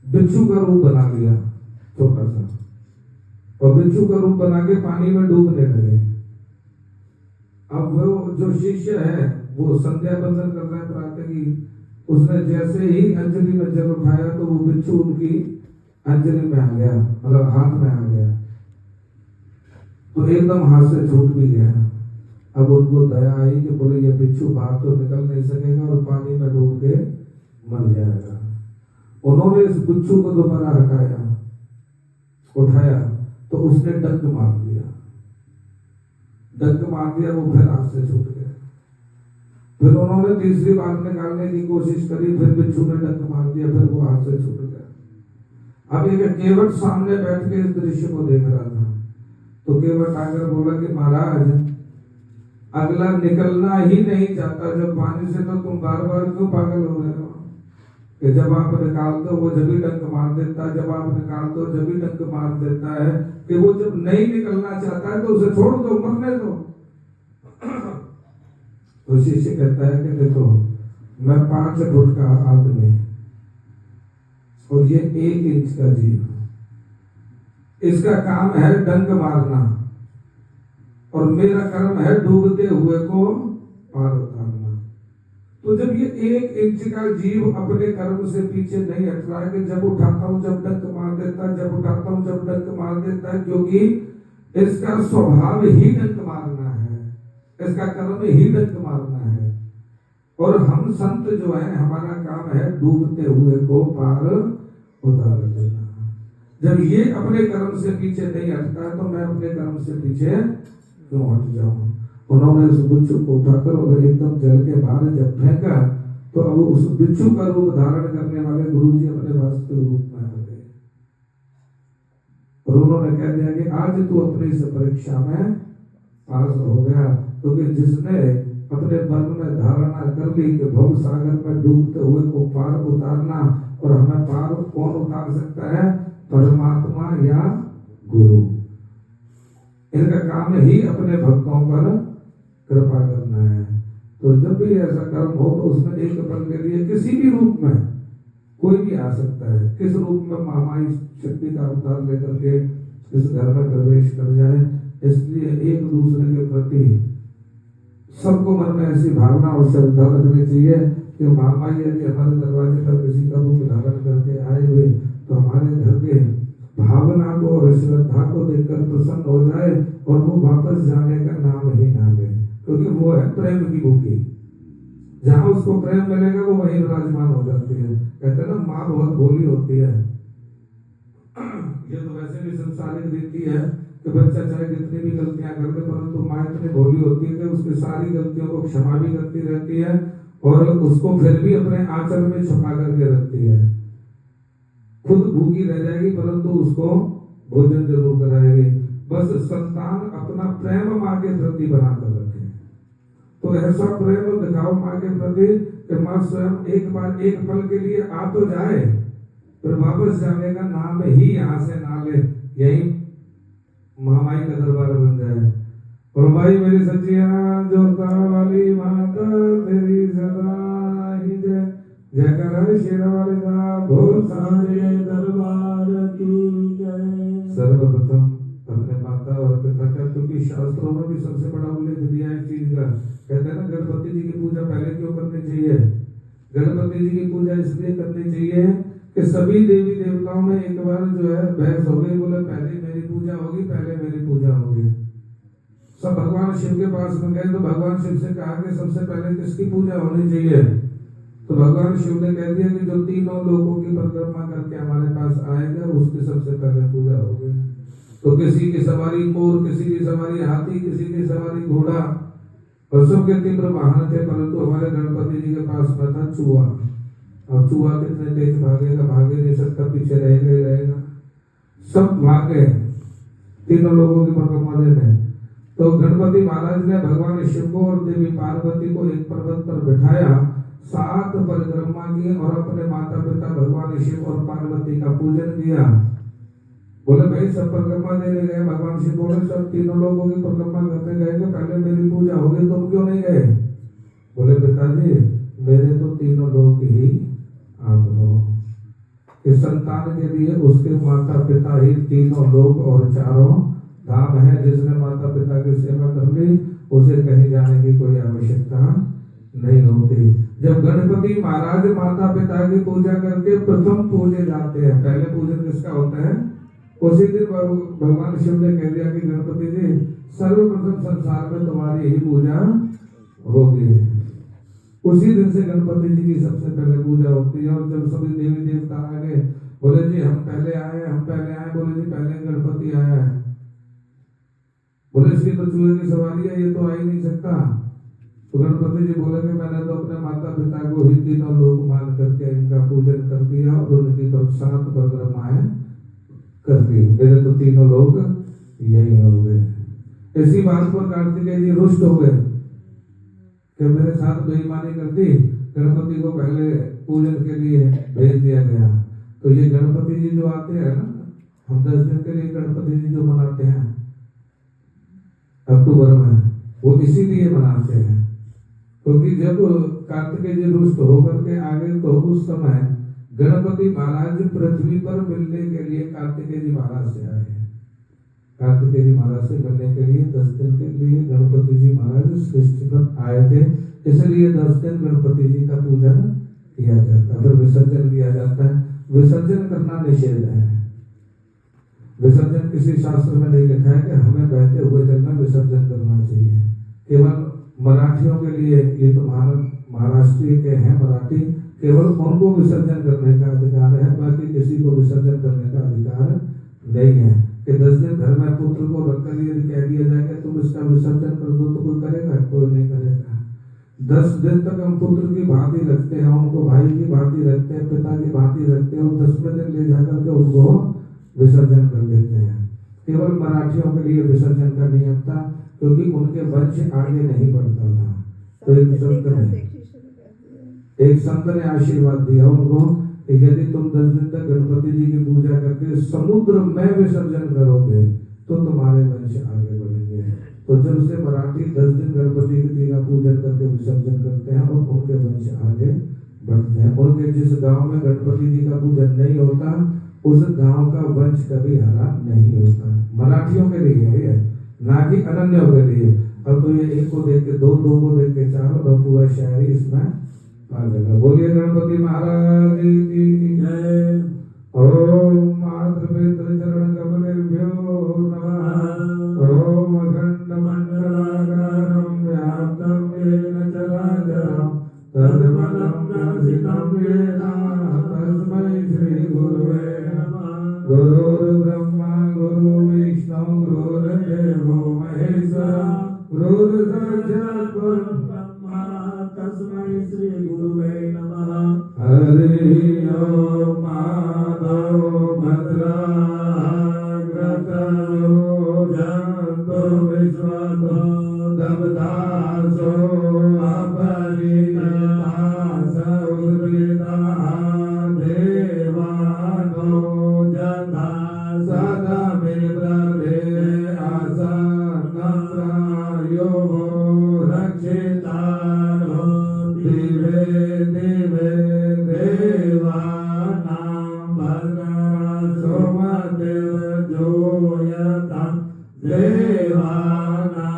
बिच्छू का रूप बना लिया छोटा सा, और बिच्छू का रूप बना के पानी में डूबने लगे। अब वो जो शिष्य है वो संध्या बंदन कर रहा है प्रातः की, उसने जैसे ही अंजलि में जल उठाया तो वो बिच्छू उनकी अंजलि में आ गया, मतलब हाथ में आ गया, तो एकदम हाथ से छूट भी गया। अब उनको दया आई कि बोले ये बिच्छू बाहर तो निकल नहीं सकेगा और पानी में डूब के मर जाएगा। उन्होंने इस बिच्छू को दोबारा हटाया, उठाया तो उसने डंक मार दिया, डंक मार दिया, वो फिर हाथ से छूट गया। फिर उन्होंने तीसरी बार निकालने की कोशिश करी, फिर बिच्छू ने डंक मार दिया, फिर वो हाथ से छूट गया। अब एक केवट सामने बैठ के इस दृश्य को देख रहा था, तो केवट आकर बोला कि महाराज अगला निकलना ही नहीं चाहता, जब पानी से तो तुम बार बार क्यों पागल हो रहे हो, कि जब आप निकाल दो वो जब भी डंक मार देता है, जब आप निकाल दो जब भी डंक मार देता है, कि वो जब नहीं निकलना चाहता है तो उसे छोड़ दो, मरने दो। तो शिष्य कहता है कि देखो मैं 5 फुट का आदमी और ये 1 इंच का जीव, इसका काम है डंक मारना और मेरा कर्म है डूबते हुए को पार उतारना। तो जब ये 1 इंच का जीव अपने कर्म से पीछे नहीं हट रहा है कि जब उठाता हूं जब डंक मार देता है, जब उठाता हूं जब डंक मार देता है, क्योंकि इसका स्वभाव ही डंक मारना है, इसका कर्म ही डंक मारना है। और हम संत जो है हमारा काम है डूबते हुए को पार उतार देना। जब ये अपने कर्म से पीछे नहीं हटता तो मैं अपने कर्म से पीछे क्यों हट जाऊं। उन्होंने उस बिच्छू को उठाकर और एकदम जल के बाहर जब फेंका तो अब उस बिच्छू का रूप धारण करने वाले गुरुजी अपने वास्तविक रूप में आ गए और उन्होंने कह दिया कि आज तू अपनी इस परीक्षा में पास हो गया, क्योंकि जिसने अपने मन में धारणा कर ली कि भव सागर में डूबते हुए को पार उतारना, और हमें पार कौन उतार सकता है, परमात्मा या गुरु। इनका काम ही अपने भक्तों पर कृपा करना है। तो जब भी ऐसा कर्म हो तो उसमें एक पल के लिए किसी भी रूप में कोई भी आ सकता है, किस रूप में महामाई शक्ति का अवतार लेकर के इस घर में प्रवेश कर जाए। इसलिए एक दूसरे के प्रति सबको मन में ऐसी भावना और श्रद्धा रखनी चाहिए कि महामाई यदि हमारे दरवाजे पर किसी का रूप धारण करके आए हुए तो हमारे घर के भावना को और श्रद्धा को देखकर प्रसन्न हो जाए और वो वापस जाने का नाम ही ना ले, क्योंकि वो है प्रेम की भूखी। जहां उसको प्रेम मिलेगा वो वहीं विराजमान हो जाती है। कहते हैं ना माँ बहुत भोली होती है। ये तो वैसे भी संसारिक रीति है कि बच्चा चाहे कितनी भी गलतियां कर ले, परंतु माँ इतनी भोली होती है कि उसकी सारी गलतियों को क्षमा भी करती रहती है और उसको फिर भी अपने आंचल में छुपा करके रखती है। खुद भूखी रह जाएगी परंतु उसको भोजन जरूर कराएगी। बस संतान अपना प्रेम माँ के प्रति बनाकर रखे। तो ऐसा प्रेम दिखाओ माँ के प्रति कि माँ स्वयं एक बार एक पल के लिए आ तो जाए, फिर वापस जाने का नाम ही यहाँ से ना ले, यही महामाई का दरबार बन जाए। और भाई मेरी सच्चिया जोता वाली माता तेरी सदा ही जय जयकार शेरा वाले दा बोल सारे दरबार की जय। सर्वप्रथम अपने माता और पिता का, क्योंकि शास्त्रों में भी सबसे बड़ा उल्लेख दिया है इस चीज का। कहते हैं ना गणपति जी की पूजा पहले क्यों करनी चाहिए। गणपति जी की पूजा इसलिए करनी चाहिए कि सभी देवी देवताओं में एक बार जो है बहस हो गई, बोले पहले मेरी पूजा होगी, पहले मेरी पूजा होगी। सब भगवान शिव के पास में गए तो भगवान शिव से कहा कि सबसे पहले किसकी पूजा होनी चाहिए। तो भगवान शिव ने कह दिया कि जो तीनों लोगों की परिक्रमा करके हमारे पास आएगा उसकी सबसे पहले पूजा होगी। तो किसी की सवारी मोर, किसी की सवारी हाथी, किसी की सवारी घोड़ा, और सबके तीव्र वाहन थे, परंतु हमारे गणपति जी के पास में था चूहा। अब चूहा कितने तेज भागेगा, भागे नहीं सकता, पीछे रहेगा ही रहेगा। सब भागे तीनों लोगों की परिक्रमा देने। तो गणपति महाराज ने भगवान शिव को और देवी पार्वती को एक पर्वत पर बिठाया, 7 परिक्रमा की और अपने माता पिता भगवान शिव और पार्वती का पूजन किया। बोले भाई सब परिक्रमा देने गए। भगवान शिव बोले सब तीनों लोगों की परिक्रमा करते गए, पहले मेरी पूजा होगी, तुम क्यों नहीं गए। बोले पिताजी मेरे तो तीनों लोग ही आप हो। इस संतान के लिए उसके माता पिता ही तीनों लोग और चारों धाम है। जिसने माता पिता की सेवा कर ली उसे कहीं जाने की कोई आवश्यकता नहीं होती। जब गणपति महाराज माता पिता की पूजा करके प्रथम पूजे जाते हैं, पहले पूजन किसका होता है, उसी दिन भगवान शिव ने कह दिया कि गणपति जी सर्वप्रथम संसार में तुम्हारी ही पूजा होगी। उसी दिन से गणपति जी की सबसे पहले पूजा होती है। और जब सभी देवी देवता आ गए, बोले जी हम पहले आए, हम पहले आए। बोले जी पहले गणपति आया है। बोले इसकी तो चूहे की सवारी है, ये तो आ ही नहीं सकता। तो गणपति जी बोले कि मैंने तो अपने माता पिता को ही तीनों लोग मान करके इनका पूजन कर दिया और उनकी 7 परिक्रमाएं कर दी, मेरे तो तीनों लोग यही हो गए। इसी बात पर कार्तिकेय जी रुष्ट हो गए कि मेरे साथ बेईमानी कर दी, गणपति को पहले पूजन के लिए भेज दिया गया। तो ये गणपति जी जो आते हैं ना, हम 10 दिन के लिए गणपति जी जो मनाते हैं अक्टूबर में, वो इसीलिए मनाते हैं क्योंकि जब कार्तिकेय जी रुष्ट होकर के आगे तो उस समय गणपति महाराज पृथ्वी पर मिलने के लिए कार्तिकेय जी महाराज से आए हैं। कार्तिकेय महाराज से मिलने के लिए 10 दिन के लिए गणपति जी महाराज सृष्टि पर आए थे, इसलिए 10 दिन गणपति जी का पूजन किया जाता है, फिर विसर्जन किया जाता है। विसर्जन करना निषेध है। विसर्जन किसी शास्त्र में नहीं लिखा है कि हमें बहते हुए जल में विसर्जन करना चाहिए। केवल मराठियों के लिए, ये तो महाराष्ट्र के हैं मराठी, केवल उनको विसर्जन करने का अधिकार है, बाकी किसी को विसर्जन करने का अधिकार नहीं है। कि 10 दिन घर में पुत्र को रखकर यदि कह दिया जाएगा तुम इसका विसर्जन कर दो तो कोई करेगा? कोई नहीं करेगा। 10 दिन तक हम पुत्र की भांति रखते हैं, उनको भाई की भांति रखते हैं, पिता की भांति रखते हैं, और 10वें दिन ले जाकर के उनको विसर्जन कर देते हैं। केवल मराठियों के लिए विसर्जन का नियम था, क्योंकि उनके वंश आगे नहीं बढ़ता था। तो एक संत ने आशीर्वाद दिया उनको कि यदि तुम 10 दिन तक गणपति जी की पूजा करके समुद्र में विसर्जन करोगे तो तुम्हारे वंश आगे बढ़ेंगे। तो जब से मराठी 10 दिन गणपति जी का पूजन करके विसर्जन करते हैं और उनके वंश आगे बढ़ते हैं। उनके जिस गांव में गणपति जी का पूजन नहीं होता उस गांव का वंश कभी हरा नहीं होता। मराठियों के लिए है, ना कि अनन्यों के लिए। अब तो ये एक को देख के दो को देख के चार, और पूरा शहर इसमें पागल है। बोलिए गणपति महाराज की जय। ओम मातृपितृ चरण कमलेभ्यो नमः। ओम अखंड मंडलाकारं व्याप्तं येन चराचरं तत्पदं दर्शितं येन तस्मै श्री गुरुवे नमः। गुरुर्ब्रह्मा गुरुर्विष्णु गुरुर्देवो महेश्वरः गुरुर्साक्षात् परब्रह्म तस्मै श्री गुरुवे नमः। हरि ओम माधव भद्राग्रतो जंतो विश्वतो दबदासो अपरिणतास उद्भिदाः देवानो जथा सदमिन्द्रे आसन्नप्रायो रक्षितारो दिवे दिवे देवानां भद्रं सोमदेवजोयतां देवानां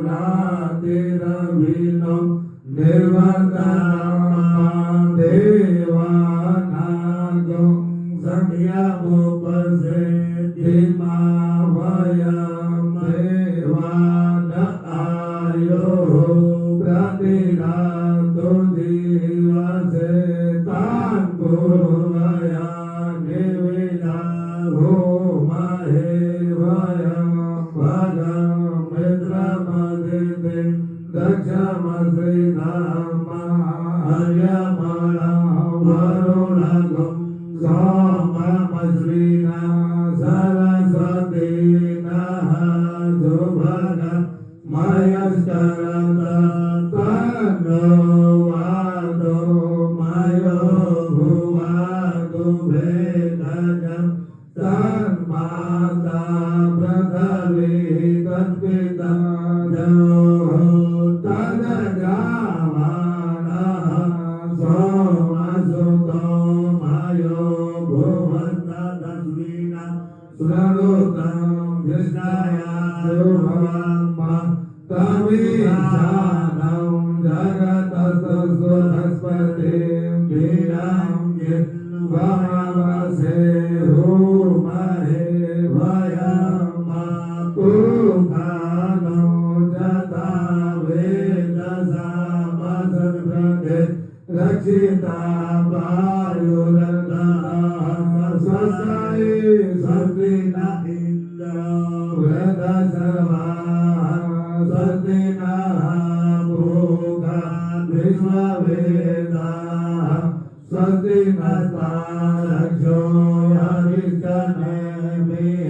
रातिरविनो निर्वतनां देवानां संयमुपसेतिमा वयं देवान आयो प्रतिरातो जीवसे तान् पूर्वया निविदाहो महे वयं भगं मित्रमदितिं दक्षमश्रीधामा हर्यमणं वरुणगं सोममश्रीना सरस्वतीनः सुभगं मयस्करं तन्नो वादो मयो भुवादो भेदजं तन्माता पृथिवी तत्पिता जयो तदजामानः सोमसुतो मयो भुवन्तदस्मिना सुरलोकं कृष्णाया भवं तमीशानं जगतस्तस्वधस्पतिं वीरं जिह्वामसे होमहे वयं पुखानो जथा वेदसामसन्वृद्धे रक्षिता वायुरन्धः स्वस्ति स्वस्ति न इन्द्रो वृद्धसर्वाः स्वस्ति नः पूषा विश्ववेदाः स्वस्ति नस्तारक्षो हरिष्ठनेमिः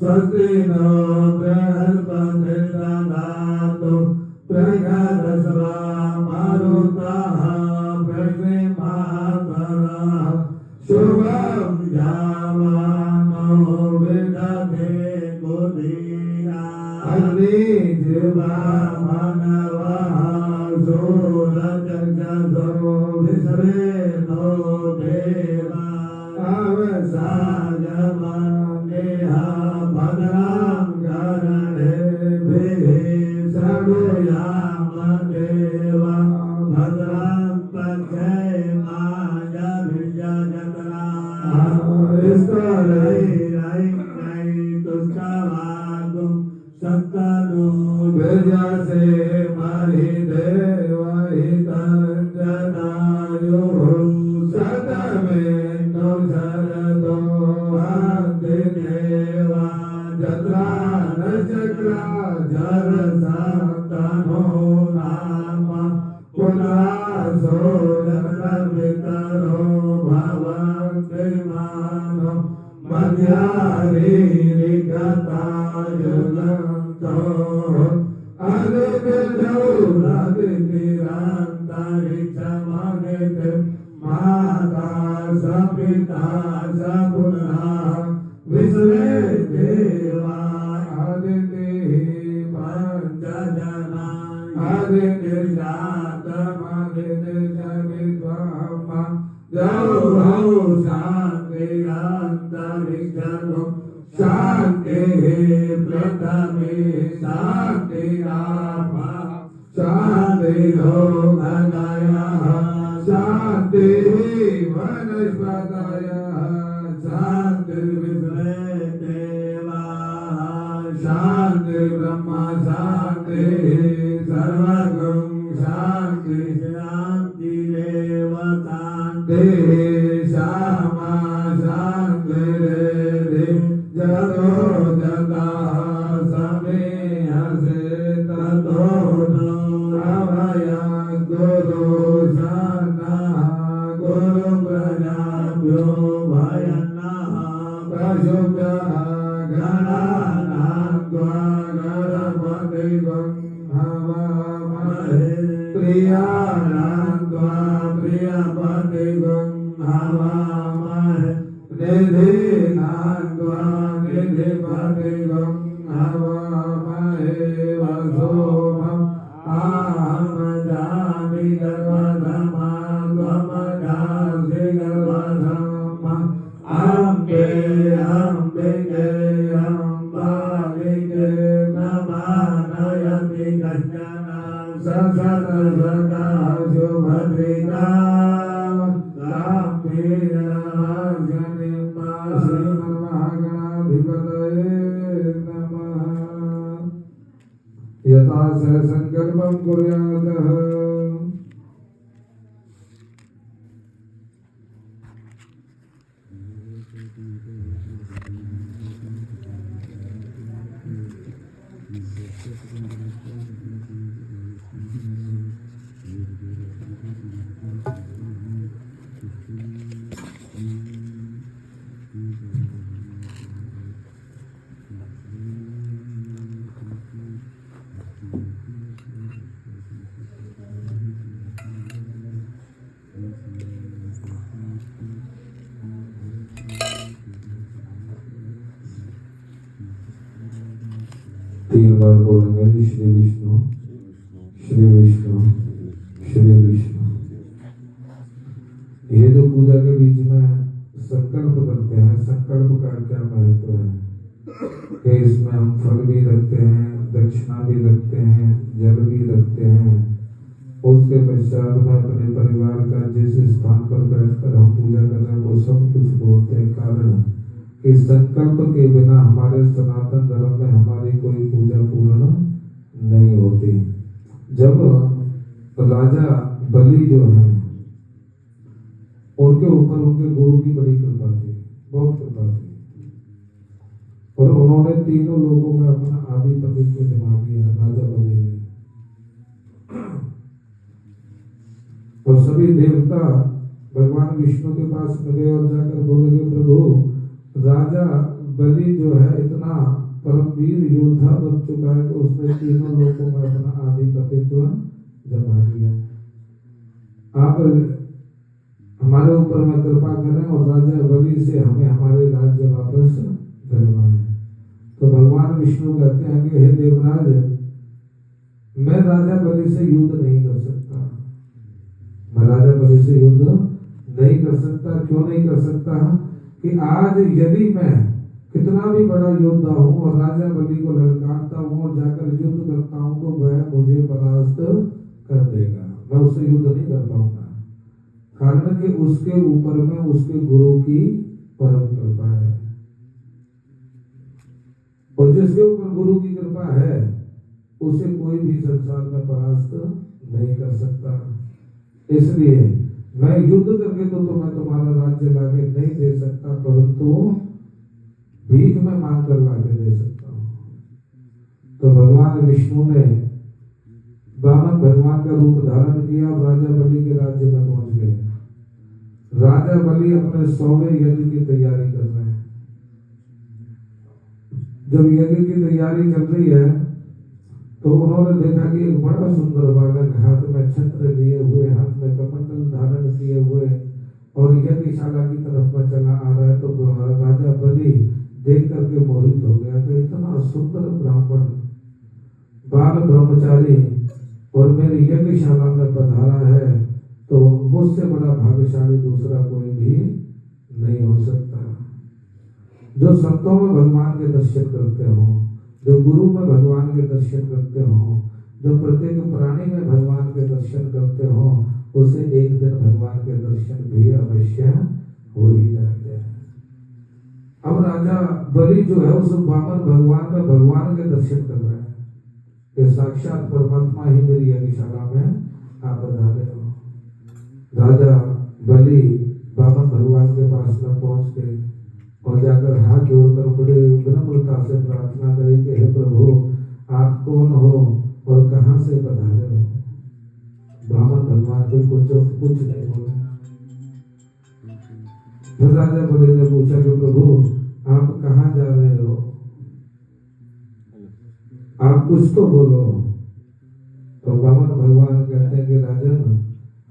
स्वस्ति नो बृहस्पतिर्दधातु प्रखरस्वा मारुतः पृथ्वीमातरः शुभं यावानो विदधे बुधिया अग्निजिह्वा मानवः सूरचक्षुषो विश्वेनो देवा अवसायमानो नेहा भद्रां गणेभिः सर्वयाम देवा भद्रां पश्येमायभिर्यजत्रा तुष्टवागुं सत्तनु विजसे महिदेवहितञ्जनायुः सतमेन्दु शरदो देवा जत्रा नचक्रा जरसन्तनो नाम पुनरासो जगद्वितरो भवन्तिमानो मध्यारीरिकतायुगन्तो अनिर्जौरदिनिरन्तरिक्षमनिति माता सपिता सपुत्रः विश्वे देवा आदितिः पञ्चजना आदितिर्जातमदितिर्जनित्वम् जौरौ शान्तिरन्तरिक्षतो शान्तिः प्रथमे शान्तिरापः शान्तिरोगदयः शान्तिः वनस्पतयः शान्तिर्विश्वे देवाः शान्तिर्ब्रह्म शान्तिः सर्वगं शान्तिः शान्तिरेव शान्तिः श्यामा शान्तिरेधि जतो जताः समेहसे ततो नो अभयं गुरु शरणः गुरुप्रजाभ्यो भयन्नः पशुभ्यः गणानां त्वा गणपतिगं हवामहे प्रियाणां त्वा प्रियपतिगं हवामहे निधीनां त्वा निधिपतिगं हवामहे वसोमम् आहं जामि गर्वधमां त्वमजासि गर्वधमम् अम्बे अम्बिके अम्बालिके नमानयति कश्चन ससदसदा शुभद्रिका गाम्भीर्यमार्जनिमा श्रीमन्महागणाधिपतये नमः। यथा स संकल्पं कुर्यातः तीन बार बोलेंगे श्री विष्णु श्री विष्णु श्री विष्णु। ये जो पूजा के बीच में संकल्प करते हैं, संकल्प का क्या महत्व है कि इसमें हम फल भी रखते हैं, दक्षिणा भी रखते हैं, जल भी रखते हैं। उसके पश्चात में अपने परिवार का जिस स्थान पर बैठकर हम पूजा कर रहे हैं वो सब कुछ बोलते हैं। कारण कि संकल्प के बिना हमारे सनातन धर्म में हमारी कोई पूजा पूर्ण नहीं होती। जब राजा बलि जो है उनके ऊपर उनके गुरु की बड़ी कृपा थी, बहुत कृपा थी, और उन्होंने तीनों लोगों में अपना आधिपत्य को जमा दिया राजा बलि ने। और सभी देवता भगवान विष्णु के पास गए और जाकर बोले कि प्रभु राजा बलि जो है इतना परमवीर योद्धा बन चुका है कि उसने तीनों लोगों में अपना आधिपत्य जमा दिया। आप हमारे ऊपर में कृपा करें और राजा बलि से हमें हमारे राज्य वापस दिलवाएं। तो भगवान विष्णु कहते हैं कि हे देवराज, मैं राजा बलि से युद्ध नहीं कर सकता, मैं राजा बलि से युद्ध नहीं कर सकता। क्यों नहीं कर सकता? कि आज यदि मैं कितना भी बड़ा योद्धा हूँ और राजा बलि को ललकारता हूँ और जाकर युद्ध करता हूँ तो वह मुझे परास्त कर देगा, मैं उससे युद्ध नहीं कर पाऊंगा। कारण कि उसके ऊपर में उसके गुरु की परम कृपा है, और जिसके ऊपर गुरु की कृपा है उसे कोई भी संसार में परास्त नहीं कर सकता। इसलिए मैं युद्ध करके तो मैं तुम्हारा राज्य लाके नहीं दे सकता, परंतु भीख में मांग कर लाके दे सकता हूँ। तो भगवान विष्णु ने वामन भगवान का रूप धारण किया और राजा बलि के राज्य में पहुंच गए। राजा बलि अपने 100वें यज्ञ की तैयारी कर रहे हैं। जब यज्ञ की तैयारी चल रही है तो उन्होंने देखा कि एक बड़ा सुंदर बालक हाथ में छत्र लिए हुए, हाथ में कमंडल धारण किए हुए और यज्ञशाला की तरफ में चला आ रहा है। तो राजा बलि देख करके मोहित हो गया कि इतना सुंदर ब्राह्मण बाल ब्रह्मचारी और मेरी यज्ञशाला में पधारा है, तो मुझसे बड़ा भाग्यशाली दूसरा कोई भी नहीं हो सकता। जो संतों में भगवान के दर्शन करते हो, जो गुरु में भगवान के दर्शन करते हो, जो प्रत्येक प्राणी में भगवान के दर्शन करते हो, उसे एक दिन भगवान के दर्शन भी अवश्य हो ही जाते हैं। अब राजा बलि जो है उस वामन भगवान में भगवान के दर्शन कर रहे हैं कि साक्षात परमात्मा ही मेरी यज्ञशाला में आप पधारे हो। राजा बलि वामन भगवान के पास में पहुंच गए और जाकर हाथ जोड़कर बड़े विनम्रता से प्रार्थना करी कि हे प्रभु, आप कौन हो और कहां से पधारे हो। वामन भगवान को कुछ नहीं बोला। फिर राजा बलि ने पूछा कि प्रभु आप कहां जा रहे हो, आप कुछ तो बोलो। तो वामन भगवान कहते हैं कि राजन,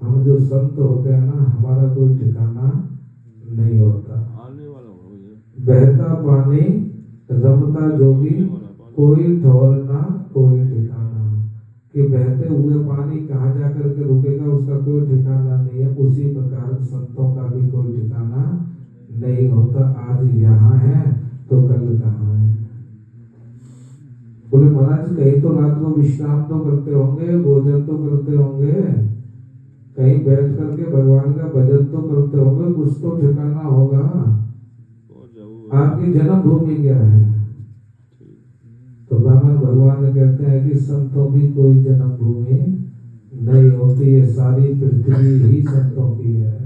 हम जो संत होते हैं ना, हमारा कोई ठिकाना नहीं होता। बहता पानी रमता जोगी, कोई ठौर ना कोई ठिकाना। कि बहते हुए पानी कहाँ जाकर के रुकेगा उसका कोई ठिकाना नहीं है। उसी प्रकार संतों का भी कोई ठिकाना नहीं होता। आज यहाँ है तो कल कहाँ है। बोले महाराज, कहीं तो रात को विश्राम तो करते होंगे, भोजन तो करते होंगे, कहीं बैठ करके भगवान का भजन तो करते होंगे, कुछ तो ठिकाना होगा। आपकी जन्मभूमि क्या है? तो ब्राह्मण भगवान कहते हैं कि संतों की कोई जन्मभूमि नहीं होती है, सारी पृथ्वी ही संतों की है।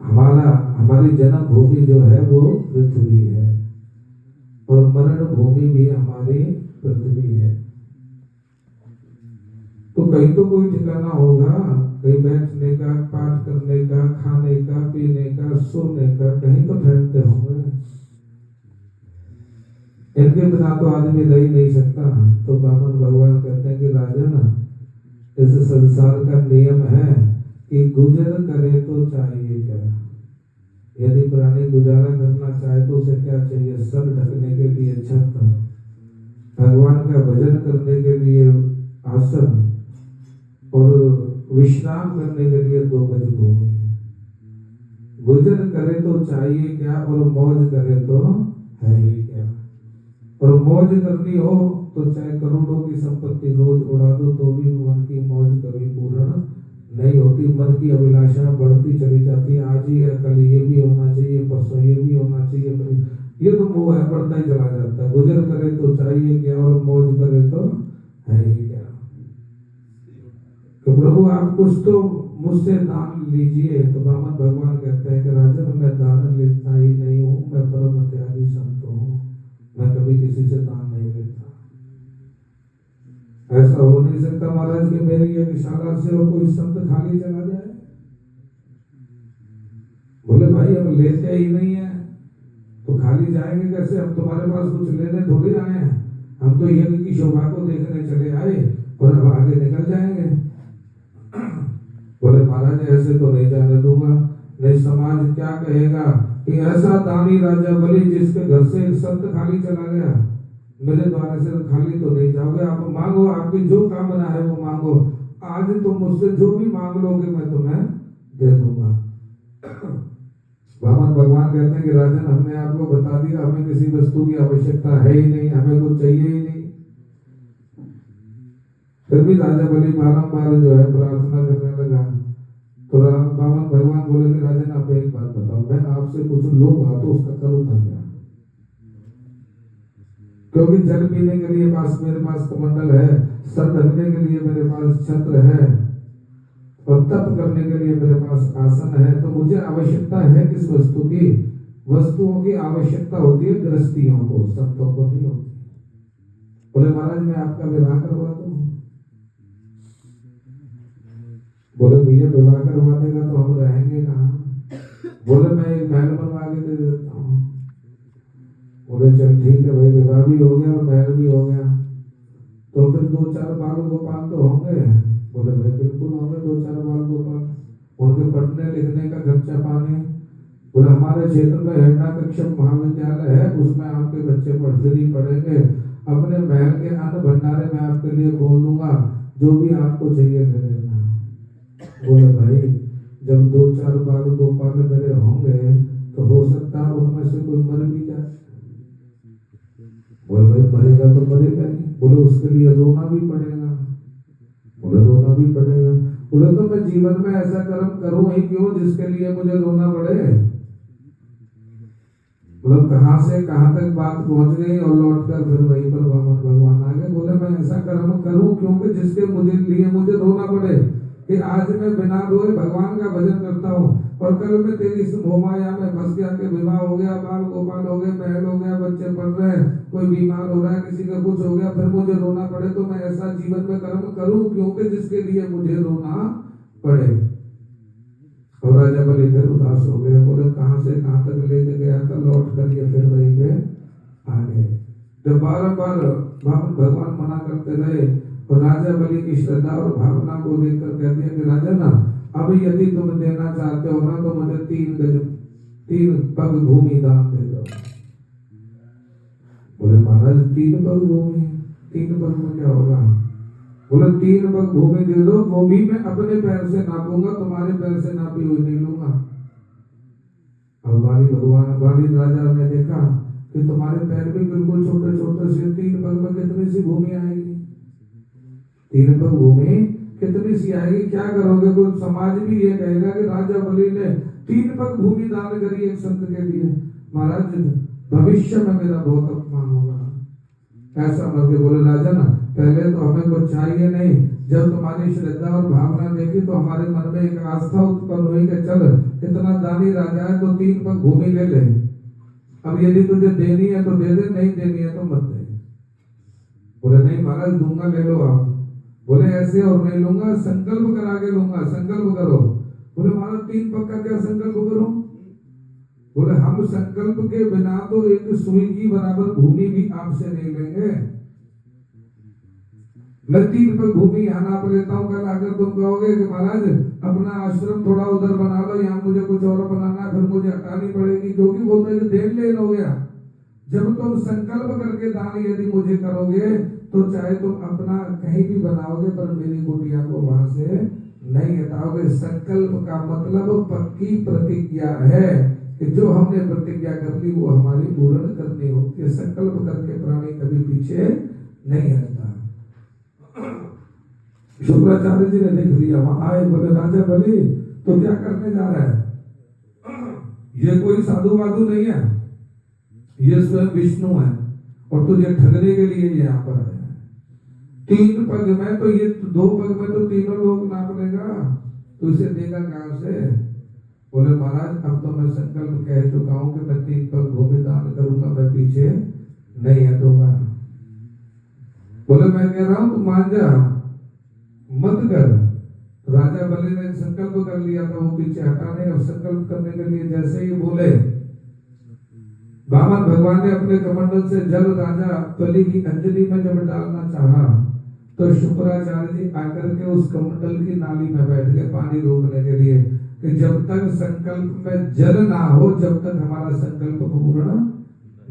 हमारी जन्मभूमि जो है वो पृथ्वी है और मरण भूमि भी हमारी पृथ्वी है। तो कहीं तो कोई ठिकाना होगा, कहीं बैठने का, पाठ करने का, खाने का, पीने का, सोने का, कहीं तो ठहरते होंगे। इनके बिना तो आदमी रह ही नहीं सकता। तो ब्राह्मण भगवान कहते हैं कि राजन, इस संसार का नियम है कि गुजर करे तो चाहिए क्या। यदि प्राणी गुजारा करना चाहे तो उसे क्या चाहिए? सर ढकने के लिए छत, भगवान का भजन करने के लिए आसन और विश्राम करने के लिए 2 गज भूमि। गुजर करे तो चाहिए क्या और मौज करे तो है ही क्या। और मौज करनी हो तो चाहे करोड़ों की संपत्ति रोज उड़ा दो तो भी मन की मौज कभी पूर्ण नहीं होती। मन की अभिलाषा बढ़ती चली जाती है। आज ही है, कल ये भी होना चाहिए, परसों ये भी होना चाहिए, ये तो मोह है, बढ़ता ही चला जाता है। गुजर करे तो चाहिए क्या और मौज करे तो है ही क्या। तो प्रभु आप कुछ तो मुझसे दान लीजिए। तो ब्राह्मण भगवान कहते हैं कि राजन, मैं दान लेता ही नहीं हूँ, मैं परम त्यागी संत हूँ, मैं कभी किसी से दान नहीं लेता। ऐसा हो नहीं सकता महाराज कि मेरी यज्ञशाला से और कोई संत खाली चला जाए। बोले भाई हम लेते ही नहीं है तो खाली जाएंगे कैसे? हम तुम्हारे पास कुछ लेने थोड़ी आए हैं, हम तो यज्ञ की शोभा को देखने चले आए और अब आगे निकल जाएंगे। बोले महाराज ऐसे तो नहीं जाने दूंगा, नहीं समाज क्या कहेगा कि ऐसा दानी राजा बलि जिसके घर से एक संत खाली चला गया, मेरे द्वारा से खाली तो नहीं जाओगे। आप मांगो, आपकी जो कामना है वो मांगो। आज तुम मुझसे जो भी मांग लोगे मैं तुम्हें दे दूंगा। वामन भगवान कहते हैं कि राजन, हमने आपको बता दिया, हमें किसी वस्तु की आवश्यकता है ही नहीं, हमें कुछ चाहिए ही नहीं। फिर भी राजा बलि बारंबार जो है प्रार्थना करने लगा। तो वामन भगवान बोले कि राजन, आप एक बात बताओ, मैं आपसे कुछ लूंगा तो उसका करूंगा क्या? क्योंकि जल पीने के लिए मेरे पास कमंडल है, सर ढकने के लिए मेरे पास छत्र है, और तप करने के लिए मेरे पास आसन है। तो मुझे आवश्यकता है किस वस्तु की? वस्तुओं की आवश्यकता होती है गृहस्थियों को, संतों को नहीं होती। बोले महाराज, मैं आपका विवाह करवा दूं। बोले भैया, विवाह करवा देगा तो हम रहेंगे कहाँ? बोले मैं एक महल बनवा के दे देता हूँ। बोले चल ठीक है भाई, विवाह भी हो गया और महल भी हो गया, तो फिर 2-4 बाल गोपाल तो होंगे। बोले भाई बिल्कुल होंगे 2-4 बाल गोपाल, उनके पढ़ने लिखने का खर्चा पानी। बोले हमारे क्षेत्र में हिरण्यकश्यप महाविद्यालय है, उसमें आपके बच्चे पढ़ेंगे। अपने महल के अन्न भंडारे में आपके लिए बोल दूंगा, जो भी आपको चाहिए ले लेना। बोले भाई, जब 2-4 बाल गोपाल मेरे होंगे तो हो सकता है उनमें से कोई मर भी जाए। बोले भाई, मरेगा तो मरेगा ही। बोले उसके लिए रोना भी पड़ेगा। बोले रोना भी पड़ेगा। बोले तो मैं जीवन में ऐसा कर्म करूं ही क्यों जिसके लिए मुझे रोना पड़े? मतलब कहां से कहां तक बात पहुंच गई, और लौटकर फिर वहीं पर वामन भगवान आ गए। बोले मैं ऐसा कर्म करूं क्योंकि जिसके मुझे रोना पड़े, कि आज मैं बिना रोए भगवान का भजन करता हूँ, और कल में तेरी इस मोहमाया में फंस गया कि विवाह हो गया, बाल गोपाल हो गए, महल हो गया, बच्चे पढ़ रहे हैं, कोई बीमार हो रहा है, किसी का कुछ हो गया, फिर मुझे रोना पड़े। तो मैं ऐसा जीवन में कर्म करूं क्योंकि जिसके लिए मुझे रोना पड़े। और राजा बलि फिर उदास हो गए। बोले कहां से कहां तक लेके गया था, लौट कर ये फिर वहीं पे आ गए। जब बार-बार भगवान मना करते रहे, और राजा बलि की श्रद्धा और भावना को देखकर कहते हैं कि राजा ना, अब यदि तुम देना चाहते हो ना, तो मुझे 3 पग भूमि दान दे दो। बोले महाराज 3 पग भूमि, 3 पग में क्या होगा? बोले 3 पग भूमि दे दो, वो भी मैं अपने पैर से नापूंगा, तुम्हारे पैर से नापी हुई नहीं लूंगा। अब बाली राजा ने देखा कि तुम्हारे पैर भी बिल्कुल छोटे छोटे से, 3 पग में कितनी सी भूमि आएगी? 3 पग भूमि कितनी सी आएगी? क्या करोगे? कोई समाज भी ये कहेगा कि राजा बलि ने 3 पग भूमि दान करी एक संत के लिए। महाराज भविष्य में मेरा बहुत अपमान होगा, ऐसा मत के। बोले राजा ना, पहले तो हमें कुछ चाहिए नहीं, जब तुम्हारी श्रद्धा और भावना देखी तो हमारे मन में एक आस्था उत्पन्न हुई कि चल, इतना दानी राजा है तो 3 पग भूमि ले ले। अब यदि तुझे देनी है तो दे दे, नहीं देनी है तो मत दे। बोले नहीं महाराज, दूंगा, ले लो आप। बोले ऐसे और नहीं लूंगा, संकल्प करा के लूंगा, संकल्प करो। बोले महाराज 3 पग का क्या संकल्प करूं? बोले हम संकल्प के बिना तो एक सुई की बराबर भूमि भी आपसे नहीं लेंगे। मैं 3 पग भूमि यहाँ नाप लेता हूँ, कल आकर तुम कहोगे कि महाराज अपना आश्रम थोड़ा उधर बना लो, यहाँ मुझे कुछ और बनाना, फिर मुझे हटानी पड़ेगी, क्योंकि वो तो देन लेन हो गया। जब तुम संकल्प करके दान यदि मुझे करोगे, तो चाहे तुम अपना कहीं भी बनाओगे, पर मेरी कुटिया को वहां से नहीं हटाओगे। संकल्प का मतलब पक्की प्रतिज्ञा है कि जो हमने प्रतिज्ञा कर ली वो हमारी पूर्ण करनी होती है। संकल्प करके प्राणी कभी पीछे नहीं हटता। शुक्राचार्य जी ने देख लिया, वहां आए, बोले राजा बलि तो क्या करने जा रहा है? ये कोई साधु वाधु नहीं है, ये स्वयं विष्णु है, और तुझे ठगने के लिए यहाँ पर आया है। 3 पग में तो ये 2 पग में तो तीनों लोग नाप लेगा, तो इसे देगा कहां से? बोले महाराज अब तो मैं संकल्प कह चुका हूं कि मैं 3 पग भूमि दान करूंगा, मैं पीछे नहीं हटूंगा। बोले मैं कह रहा हूं तू मान जा, मत कर। राजा बलि ने संकल्प कर लिया था, वो पीछे हटा नहीं। और संकल्प करने के लिए जैसे ही बोले, वामन भगवान ने अपने कमंडल से जल राजा बलि की अंजलि में जब डालना चाहा, तो शुक्राचार्य जी आकर के उस कमंडल की नाली में बैठ गए पानी रोकने के लिए, कि जब तक संकल्प में जल ना हो, जब तक हमारा संकल्प पूर्ण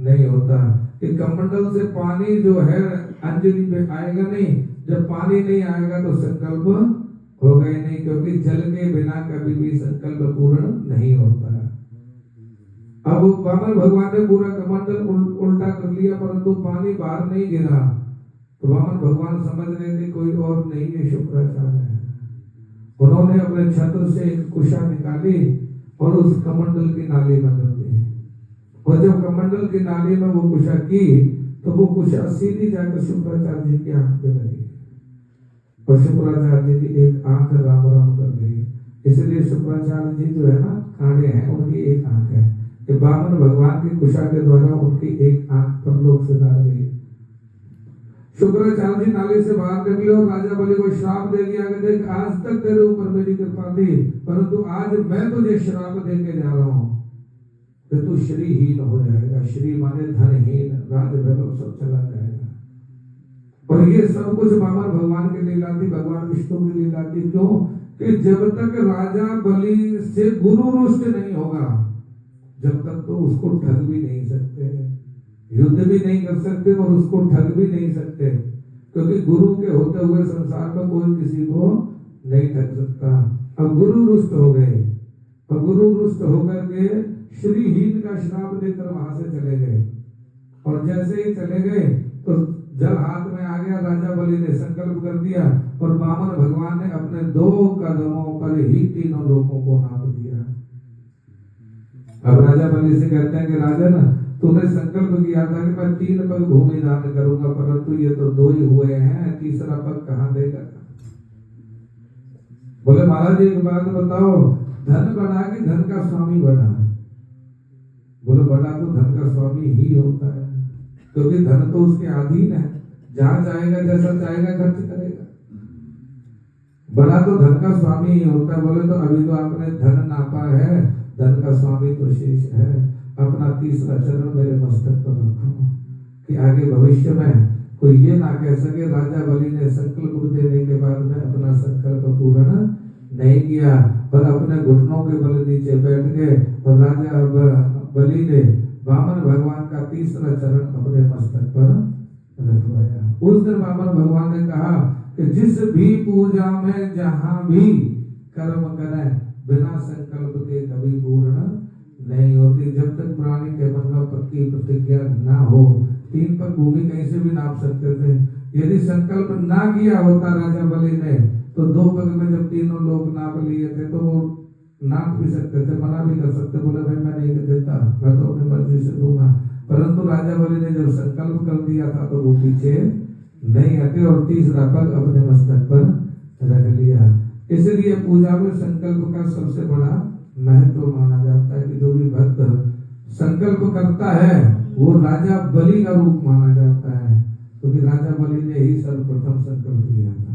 नहीं होता। कि कमंडल से पानी जो है अंजलि पे आएगा नहीं, जब पानी नहीं आएगा तो संकल्प होगा ही नहीं, क्योंकि जल के बिना कभी भी संकल्प पूर्ण नहीं होता। अब वामन भगवान ने पूरा कमंडल उल्टा कर लिया, परंतु पानी बाहर नहीं गिरा। तो वामन भगवान समझ गए कि कोई और नहीं, ये शुक्राचार्य है। उन्होंने अपने छत्र से एक कुशा निकाली और उस कमंडल की नाली में कर दी। और जब कमंडल की नाली में वो कुशा की तो वो कुशा सीधी जाकर शुक्राचार्य जी की आंख पे लगी और शुक्राचार्य जी की एक आंख राम राम कर गई। इसलिए शुक्राचार्य जी जो है ना, कांडे हैं, उनकी एक आंख है। ये वामन भगवान की कुशा के द्वारा उनकी एक आंख परलोक से डाल गई। शुक्राचार्य जी नाली से बाहर निकले और राजा बलि को श्राप दे दिया कि देख, आज तक तेरे ऊपर मेरी कृपा थी, परंतु आज मैं तुझे श्राप देके जा रहा हूँ कि तू श्रीहीन हो जाएगा। श्री माने धनहीन, राज वैभव सब चला जाएगा। और ये सब कुछ वामन भगवान की लीला थी, भगवान विष्णु की लीला थी। क्यों? कि जब तक राजा बलि से गुरु रुष्ट नहीं होगा, जब तक तो उसको ठग भी नहीं सकते, युद्ध भी नहीं कर सकते और उसको ठग भी नहीं सकते, क्योंकि गुरु के होते हुए संसार में कोई किसी को नहीं ठग सकता। अब गुरु रुष्ट हो गए और गुरु रुष्ट होकर के श्रीहीन का श्राप देकर वहां से चले गए। और जैसे ही चले गए तो जल हाथ में आ गया। राजा बलि ने संकल्प कर दिया और वामन भगवान ने अपने 2 कदमों पर ही तीनों लोगों को नाप दिया। अब राजा बलि से कहते हैं कि राजन, तूने संकल्प किया था कि मैं 3 पग भूमि दान करूंगा, परंतु ये तो 2 ही हुए हैं, तीसरा पग कहां देगा? बोले महाराज एक बात बताओ, धन बढ़ा कि धन का स्वामी बढ़ा? बोले बड़ा तो धन का स्वामी ही होता है, क्योंकि धन तो उसके अधीन है, जहां चाहेगा जैसा चाहेगा खर्च करेगा। बड़ा तो धन का स्वामी ही होता है। बोले तो अभी तो आपने धन नापा है, धन का स्वामी तो शेष है। अपना तीसरा चरण मेरे मस्तक पर रखो कि आगे भविष्य में कोई ये ना कह सके राजा बलि ने संकल्प देने के बाद में अपना संकल्प पूर्ण नहीं किया और अपने घुटनों के बल नीचे बैठ गए। और राजा बलि ने वामन भगवान का तीसरा चरण अपने मस्तक पर रखवाया। उस दिन वामन भगवान ने कहा कि जिस भी पूजा में जहां भी कर्म करें, बिना संकल्प के कभी पूर्ण नहीं होती। जब तक प्राणी के मन में पक्की प्रतिज्ञा ना हो, 3 पग भूमि कहीं से भी नाप सकते थे। यदि संकल्प ना किया होता राजा बलि ने, तो 2 पग में जब तीनों लोग नाप लिए थे तो वो नाप भी सकते थे, मना भी कर सकते, बोले भाई मैं नहीं देता, मैं तो अपनी मर्जी से दूंगा। परंतु राजा बलि ने जब संकल्प कर दिया था तो वो पीछे नहीं हटे और तीसरा पग अपने मस्तक पर रख लिया। इसलिए पूजा में संकल्प का सबसे बड़ा महत्व माना जाता है कि जो भी भक्त संकल्प करता है वो राजा बलि का रूप माना जाता है, क्योंकि राजा बलि ने ही सर्वप्रथम संकल्प लिया था।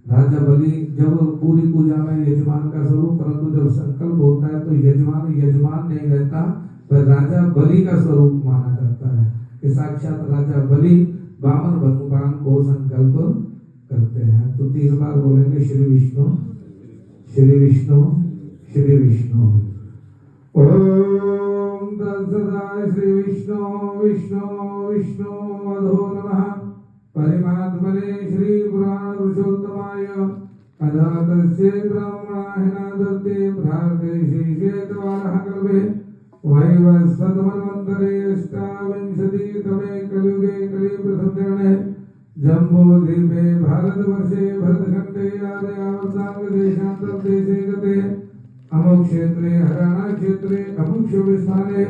राजा बलि जब पूरी पूजा में यजमान का स्वरूप, परंतु जब संकल्प होता है तो यजमान नहीं रहता, पर राजा बलि का स्वरूप माना जाता है कि साक्षात राजा बलि वामन भगवान को संकल्प करते हैं। तो 3 बार बोलेंगे श्री विष्णु श्री विष्णु श्री विष्णु। ओम तत्सदाय श्री विष्णु विष्णु विष्णु अधो नमः परमात्मने श्री पुराण पुरुषोत्तमाय अधातस्य ब्रह्मणाहिनादत्ते भ्राते श्री श्वेतवारः कल्पे वैवस्वतमन्वन्तरे अष्टाविंशतितमे कलियुगे कलिप्रथम चरणे जम्बूद्वीपे भारतवर्षे भरतखण्डे आर्यावर्ताङ्गदेशान्तर्देशे गते अमुक क्षेत्रे हरियाणा क्षेत्रे अमुक शुभ स्थाने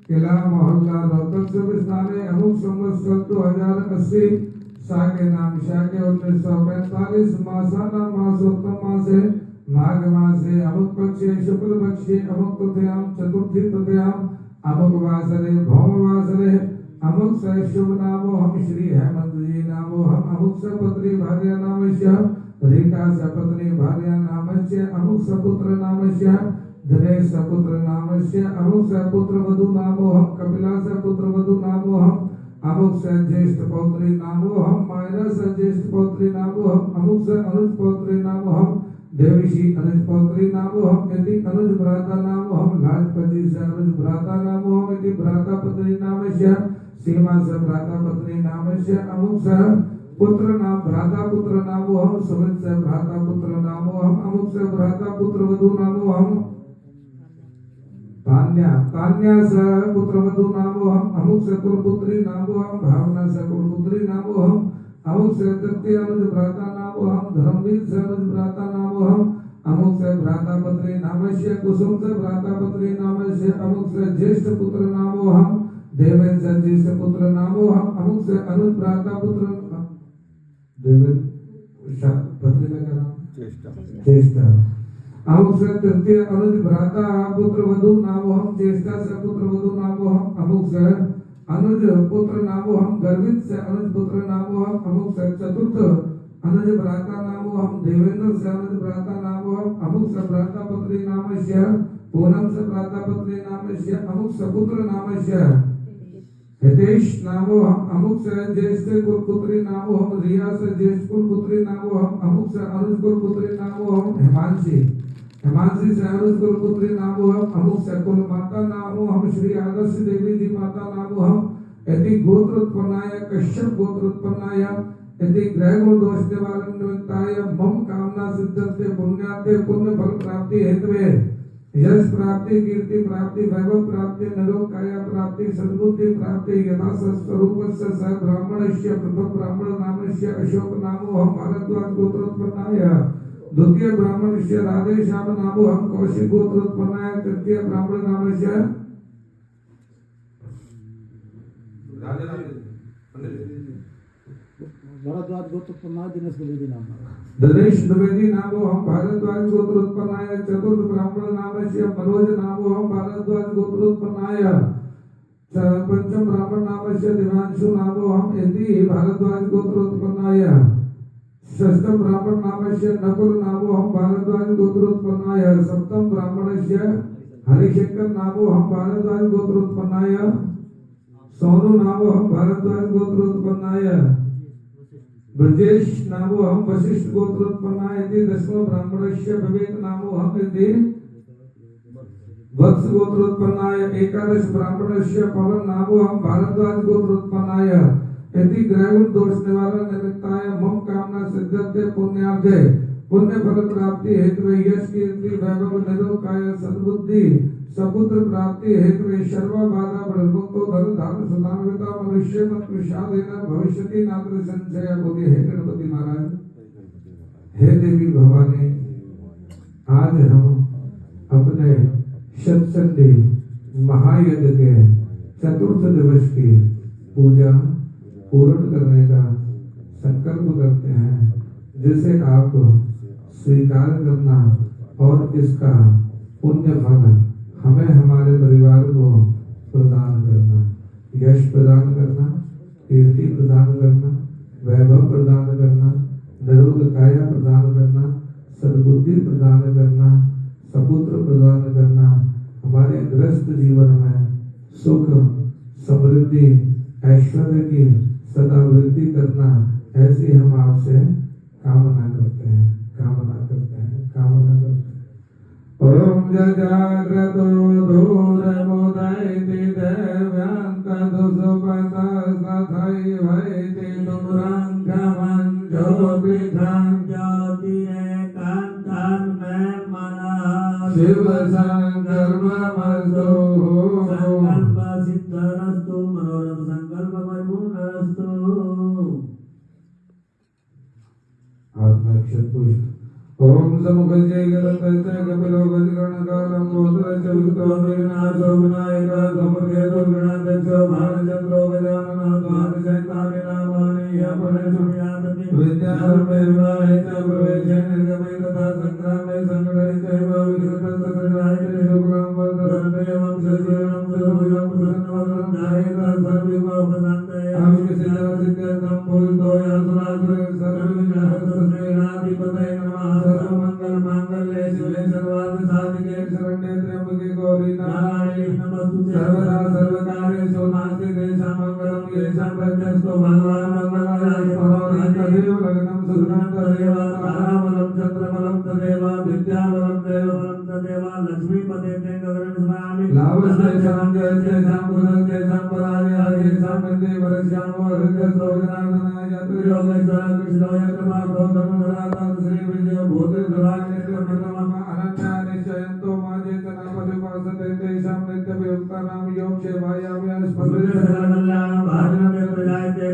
किला मोहल्ला रोहतक स्थाने अमुक संवत्सर 2080 साके नाम शाके 1945 मासाना मासोत्तम मासे माघ मासे अमुक पक्षे शुक्ल पक्षे अमुक तृतीयाम चतुर्थी तृतीयाम अमुक वासरे भौम वासरे अमुक से शुभ नामो हम श्री हेमंत जी नामो हम अमुक सपत्नी भार्या नामस्य रीटा सपत्नी भार्या नामस्य अमुक सपुत्र नामस्य दिनेश सपुत्र नामस्य अमुक सपुत्र वधु नामो हम कपिला सपुत्र वधु नामो हम अमुक से ज्येष्ठ पौत्री नामो हम मायरा से ज्येष्ठ पौत्री नामो हम अमुक से अनुज पौत्री नामो हम देवीशी अनुज पौत्री नामो हम यदि अनुज भ्राता नामो हम लाजपति से अनुज भ्राता नामो हम यदि भ्राता पत्नी नामस्य सीमा से भ्राता पत्नी नामस्य अमुक से पुत्र नाम भ्राता पुत्र नामो हम सुमित से भ्राता पुत्र नामो हम अमुक से भ्राता पुत्र वधु नामो हम तान्या स पुत्रवधू नामोहम अमुक स कुलपुत्री नामोहम भावना स कुलपुत्री नामोहम अमुक से तृतीय अनुज भ्राता नामोहम धर्मवीर से अनुज भ्राता नामोहम अमुक से भ्राता पत्री नामस्य कुसुम से भ्राता पत्री नामस्य अमुक से ज्येष्ठ पुत्र नामोहम देवेन से ज्येष्ठ पुत्र नामोहम अमुक से अनुज भ्राता पुत्र देवेन पत्री का क्या नाम ज्येष्ठ अमुक से तृतीय अनुज भ्राता पुत्र वधू नामोहम ज्येष्ठा से पुत्र वधू नामोहम अमुक से अनुज पुत्र नामोहम गर्वित से अनुज पुत्र नामोहम अमुक से चतुर्थ अनुज भ्राता नामोहम देवेंद्र से अनुज भ्राता नामोहम अमुक से भ्राता पत्री नामस्य पूनम से भ्राता पत्री नामस्य अमुक से पुत्र नामस्य हितेश नामोहम अमुक से ज्येष्ठ कुलपुत्री नामोहम रिया से ज्येष्ठ कुलपुत्री नामोहम अमुक से अनुज कुलपुत्री नामोहम हिमांशी से अनुज कुलपुत्री नामोहम अमुक से कुल माता नामोहम श्री आदर्श देवी जी माता नामोहम यदि गोत्र उत्पन्नाय कश्यप गोत्र उत्पन्नाय यदि ग्रह गुण दोष निवारण निमित्ताय मम कामना सिद्धते पुण्याते पुण्य फल प्राप्ति हेतवे यश प्राप्ति कीर्ति प्राप्ति वैभव प्राप्ति नरोग काया प्राप्ति सद्बुद्धि प्राप्ति यथा स्वरूपस्य स ब्राह्मणस्य प्रथम ब्राह्मण नामस्य अशोक नामोहम भारद्वाज गोत्रोत्पन्नाय द्वितीय ब्राह्मणस्य राधेश्याम नामोहम कौशिक गोत्रोत्पन्नाय तृतीय ब्राह्मण नामस्य भरद्वाज गोत्रोत्पन्नाय दिनेश द्विवेदी नाम दिनेश द्विवेदी नामोहम भारद्वाज गोत्रोत्पन्नाय चतुर्थ ब्राह्मण नामस्य मनोज नामोहम भारद्वाज गोत्रोत्पन्नाय पंचम ब्राह्मण नामस्य दिवांशु नामोहम यदि भारद्वाज गोत्रोत्पन्नाय षष्ठम ब्राह्मण नामस्य नकुल नामोहम भारद्वाज गोत्रोत्पन्नाय सप्तम ब्राह्मणस्य हरिशंकर नामोहम भारद्वाज गोत्रोत्पन्नाय सोनु नामोहम भारद्वाज गोत्रोत्पन्नाय ब्रजेश नामोहम वशिष्ठ गोत्रोत्पन्नाय इति दशम ब्राह्मणस्य विवेक नामोहम इति वत्स गोत्रोत्पन्नाय एकादश ब्राह्मणस्य पवन नामोहम भारद्वाज गोत्रोत्पन्नाय यदि ग्रह दोष निवारण निमित्ताय मम कामना सिद्धते पुण्यार्थे पुण्य फल प्राप्ति हेतु यश कीर्ति वैभव निरोग काय सद्बुद्धि सपुत्र प्राप्ति हेतु सर्व बाधा ब्रह्मतो धन धाम सुधान्विता मनुष्य मत विषादेन भविष्यति नात्र संशय बोले हे गणपति महाराज हे देवी भवानी आज हम अपने सत्संगी महायज्ञ के चतुर्थ दिवस की पूजा पूर्ण करने का संकल्प करते हैं जिसे आप स्वीकार करना और इसका पुण्य फल हमें हमारे परिवार को प्रदान करना, यश प्रदान करना, कीर्ति प्रदान करना, वैभव प्रदान करना, निरोग काया प्रदान करना, सद्बुद्धि प्रदान करना, सपुत्र प्रदान करना, हमारे ग्रस्त जीवन में सुख समृद्धि ऐश्वर्य की सदा वृद्धि करना, ऐसी हम आपसे कामना करते हैं। ओम जजाग्रतो धूरमुदयति देव्यन्तदुसुपता सथैवैति नुरङ्गमं ज्योतिषं ज्योतिरेकान्तं मे मनः शिवसङ्कल्पमस्तु संकल्पसिद्धरस्तु मनोरथ संकल्पपरिपूर्णस्तु। आत्मक्षत पुष्प ओम समुखजे गलतस्य कपिलो गजगणकालं गोत्रस्य विक्तोमेनासो विनायका समुखेतो गणाध्यक्षो भालचन्द्रो गजाननः द्वादशैतानि नामानि यापने सुनियातति विद्यारम्भे विवाहे च प्रवेशे निर्गमे तथा सङ्ग्रामे सङ्कटे चैव विकृतसकटायते शुक्लं वर्धन्ते वंशजीवनं सर्वभुजं प्रसन्नवदनं ध्यायेत सर्वविघ्नोपशान्तये अमितसिद्धसिद्ध्यर्थं पूजितो यासुरासुरे सर्वविघ्नहस्तश्रेणाधिपतये नमः। सर्वमंगल मांगल्ये शिवे सर्वार्थ साधिके शरण्ये त्र्यंबके गौरी नारायणी नमोस्तुते सर्वदा सर्वकार्येषु नास्ति मंगलम येषां प्रत्यस्तो भगवान् मंगलाय भवान् तदेव लग्नं सुदनं तदेव ताराबलं चन्द्रबलं तदेव विद्याबलं देवबलं तदेव लक्ष्मीपते ते गगनं स्मरामि लाभस्तेषां जयस्तेषां गुणस्तेषां पराजयास्तेषां वन्दे वरस्यामो हृदयस्थोजनार्दनाय त्रियोगेश्वर कृष्णाय कृपार्थो धर्मधराता श्री विजय भूते धराय नित्यं नमः अनन्या निश्चयन्तो माजे च नाम विपासते तेषां सकलकल्याणं भाजनं यत्र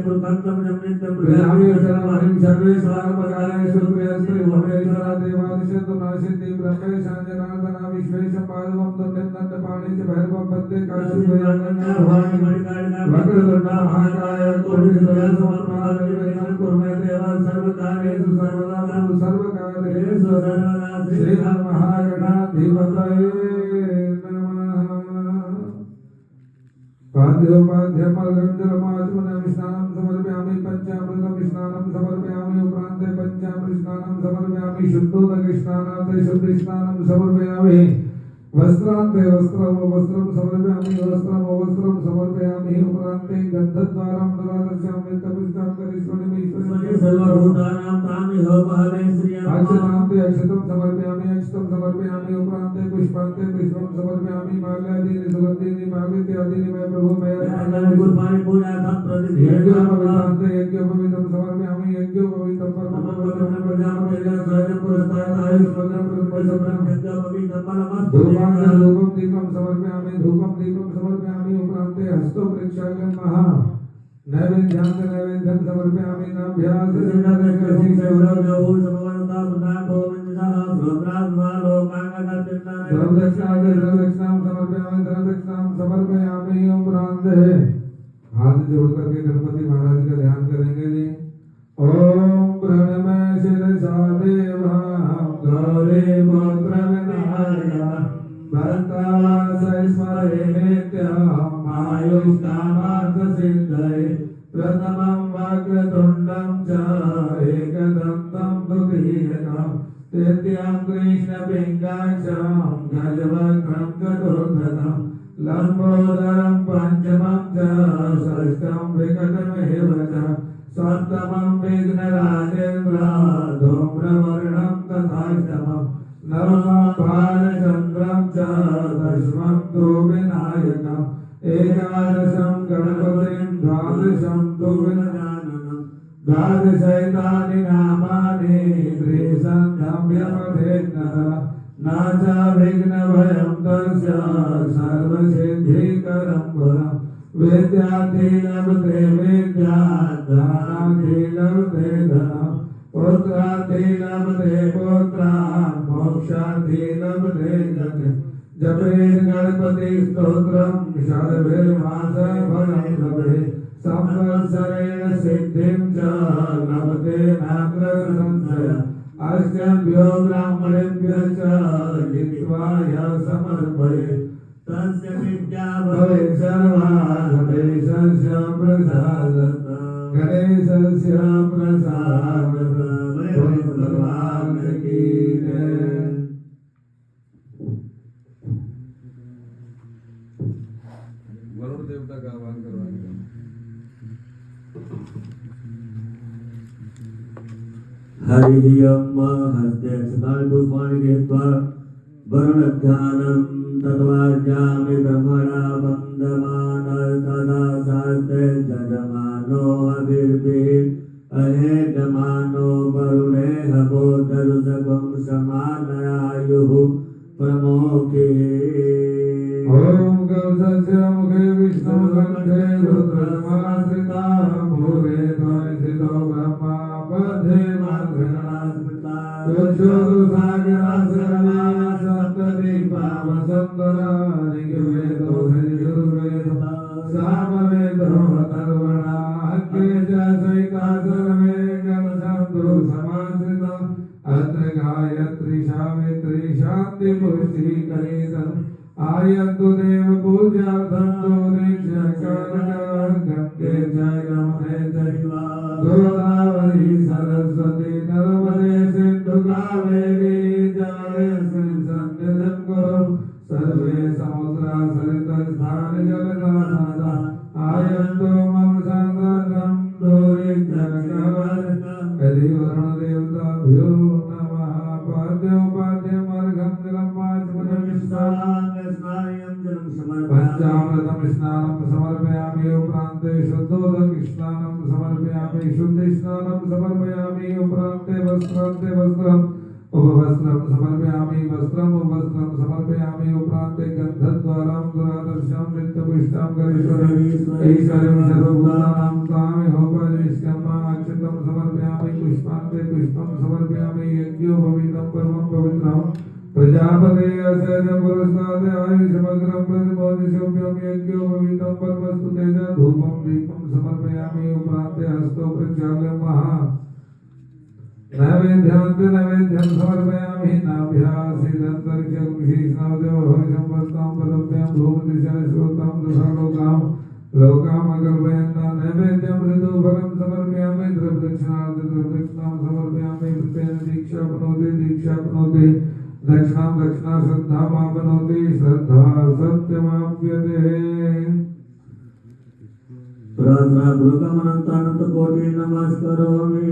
पुरुषोत्तम जमनित्यं प्रजापति सर्वं सर्वे सर्वकार्येषु प्रयस्ते भवेश्वरा देवादिशतु नाशिति ब्रह्मे शांजनादना विश्वेशं पादवं दण्डं दण्डपाणि च भैरवं वन्दे काशीभयानन्या भवानि मणिकारिणा वक्रतुण्डा महाकाय कोटिसूर्यं समप्रभा निर्विघ्नं कुर्मे देवा सर्वकार्येषु सर्वदा सर्वकार्येषु सर्वदा श्री महागणाधिपतये पाद्योपाध्यमर्गंजलमाचमनं स्नानं समर्पयामि पंचामृतं स्नानं समर्पयामि उपरान्ते पंचामृत स्नानं समर्पयामि शुद्धोदक स्नानात् शुद्ध स्नानं समर्पयामि वस्त्रान्ते वस्त्रं समर्पयामि वस्त्रं समर्पयामि उपरान्ते गन्धद्वारं ददास्यामि तपस्यां करिष्यामि ईश्वरं सर्वभूतानां तामिह महवे श्रियं अक्षतान्ते अक्षतं समर्पयामि उपरान्ते पुष्पान्ते पुष्पं समर्पयामि माल्यादीनि सुगन्धीनि मालित्यादीनि मैं प्रभु मैं कुर्बानी पूजा सब प्रतिदिन यज्ञोपवीतान्ते यज्ञोपवीतं समर्पयामि यज्ञोपवीतं परमपवित्रं प्रजापतिं स्वयं पुरस्तात् आयुष्मग्नं पुष्पशुभ्रं यज्ञोपवीतं परमस्तुत्यं धूपं दीपं समर्पयामि उपरान्ते हस्तो प्रेक्षालयं महा नैवेद्यं समर्पयामि नाभ्यास समर्पयामि उपरान्ते हाथ जोड़ करके गणपति महाराज का ध्यान करेंगे जी। ओम प्रणमय शिरसा देवा गौरी पुत्र विनायक भक्तावास स्मरे नित्यम् आयुष्कामार्थ सिद्धये प्रथमं वक्रतुण्डं च एकदन्तं द्वितीयकं तृतीयं कृष्णपिङ्गाक्षं गजवक्त्रं चतुर्थकं लंबोदरं पंचमं च षष्ठं विकटमेव च सप्तमं विघ्नराजेन्द्र धूम्रवर्णं तथाष्टमं नवमं भालचन्द्रं च दशमं तु विनायकम् एकादशं गणपतिं द्वादशं तु गजाननं द्वादशैतानि नामानि त्रिसन्ध्यम्यपठेन्नः न च विघ्नभयं तस्य सर्वसिद्धिकरं वरं विद्यार्थी लभते विद्यात् धनार्थी लभते धनं पुत्रार्थी लभते पुत्रान् मोक्षार्थी लभते गतिम् जपेत् गणपति स्तोत्रं शर्विर्मासफलं लभते संवत्सरेण सिद्धिं च लभते नात्र संशयः अष्टभ्यो ब्राह्मणेभ्यः च जित्वा यः समर्पयेत् तस्य विद्या भवेत् सर्वा गणेशस्य प्रसादतः भगवान् की जय। वरुण देवता का आह्वान करवाएंगे। हरि ओम हस्ते अक्षतानि पुष्पाणि गृहीत्वा वरुणध्यानं तद्वार्यामि ब्रह्मणा वन्दमानः तदा सास्ते जजमानो हविर्भिः अहेजमानो वरुणे हवोदरुसगं समानयायुः प्रमोखे। ओम गौसस्य मुखे विष्णुकण्ठे रुद्रमाश्रिता भूरे द्वैथितो ब्रह्मा पदे मार्गणास्मृता तुच्छोरुसागराश्रमा सप्तदीपावसुन्दरा ऋग्वेदो यजुर्वेदो सामवेदो अथर्वणा अग्रे च सहिता सर्वे गमसन्तु समाश्रिता अत्र गायत्री सावित्री शान्ति पुष्टि कलितम् आयन्तु देव पूजार्थं गंगे च यमुने चैव गोदावरी सरस्वती नर्मदे सिन्धु कावेरी जलेऽस्मिन् सन्निधिं कुरु सर्वे समुद्रा सरितस्थानि जलधारा आयन्तु मम सन्दर्भं यदि वरुणदेवताभ्यो नमः। पाद्योपाद्यमर्घं जलं वाचमनं पंचामृतं स्नानं समर्पयामि उपरान्ते शुद्धोदक स्नानं समर्पयामि शुद्ध स्नानं समर्पयामि उपरान्ते वस्त्रं उपवस्त्रं समर्पयामि वस्त्रं समर्पयामि उपरान्ते गन्धद्वारां दुरादर्शं नित्यपुष्टां करीश्वरम् ईश्वरं सर्वभूतानां तामेहोपरिष्यम् अक्षतं समर्पयामि पुष्पान्ते पुष्पं समर्पयामि यज्ञोपवीतं परमं पवित्रम् प्रजापते असेन पुरस्तादे आयुष्मग्रं प्रतिमोदिशोभ्यं यज्ञोपवीतं परमस्तु तेजा धूपं दीपं समर्पयामि उपरान्ते हस्तो प्रक्षाल्य महा नैवेद्यं समर्पयामि नाभ्यासीदन्तरिक्षं शीर्षनादेवो संपत्तां पदभ्यां भूमदिशा श्रोतां दशालोकां लोकामकल्पयन् नैवेद्यं ऋतुफलं समर्पयामि द्रव्यदक्षिणां समर्पयामि वृत्तेन दीक्षा प्नोति दक्षिणा श्रद्धामाप्नोति श्रद्धा सत्यमाप्यते प्रार्थना गुरुकमनंतानंत कोटि नमस्करोमि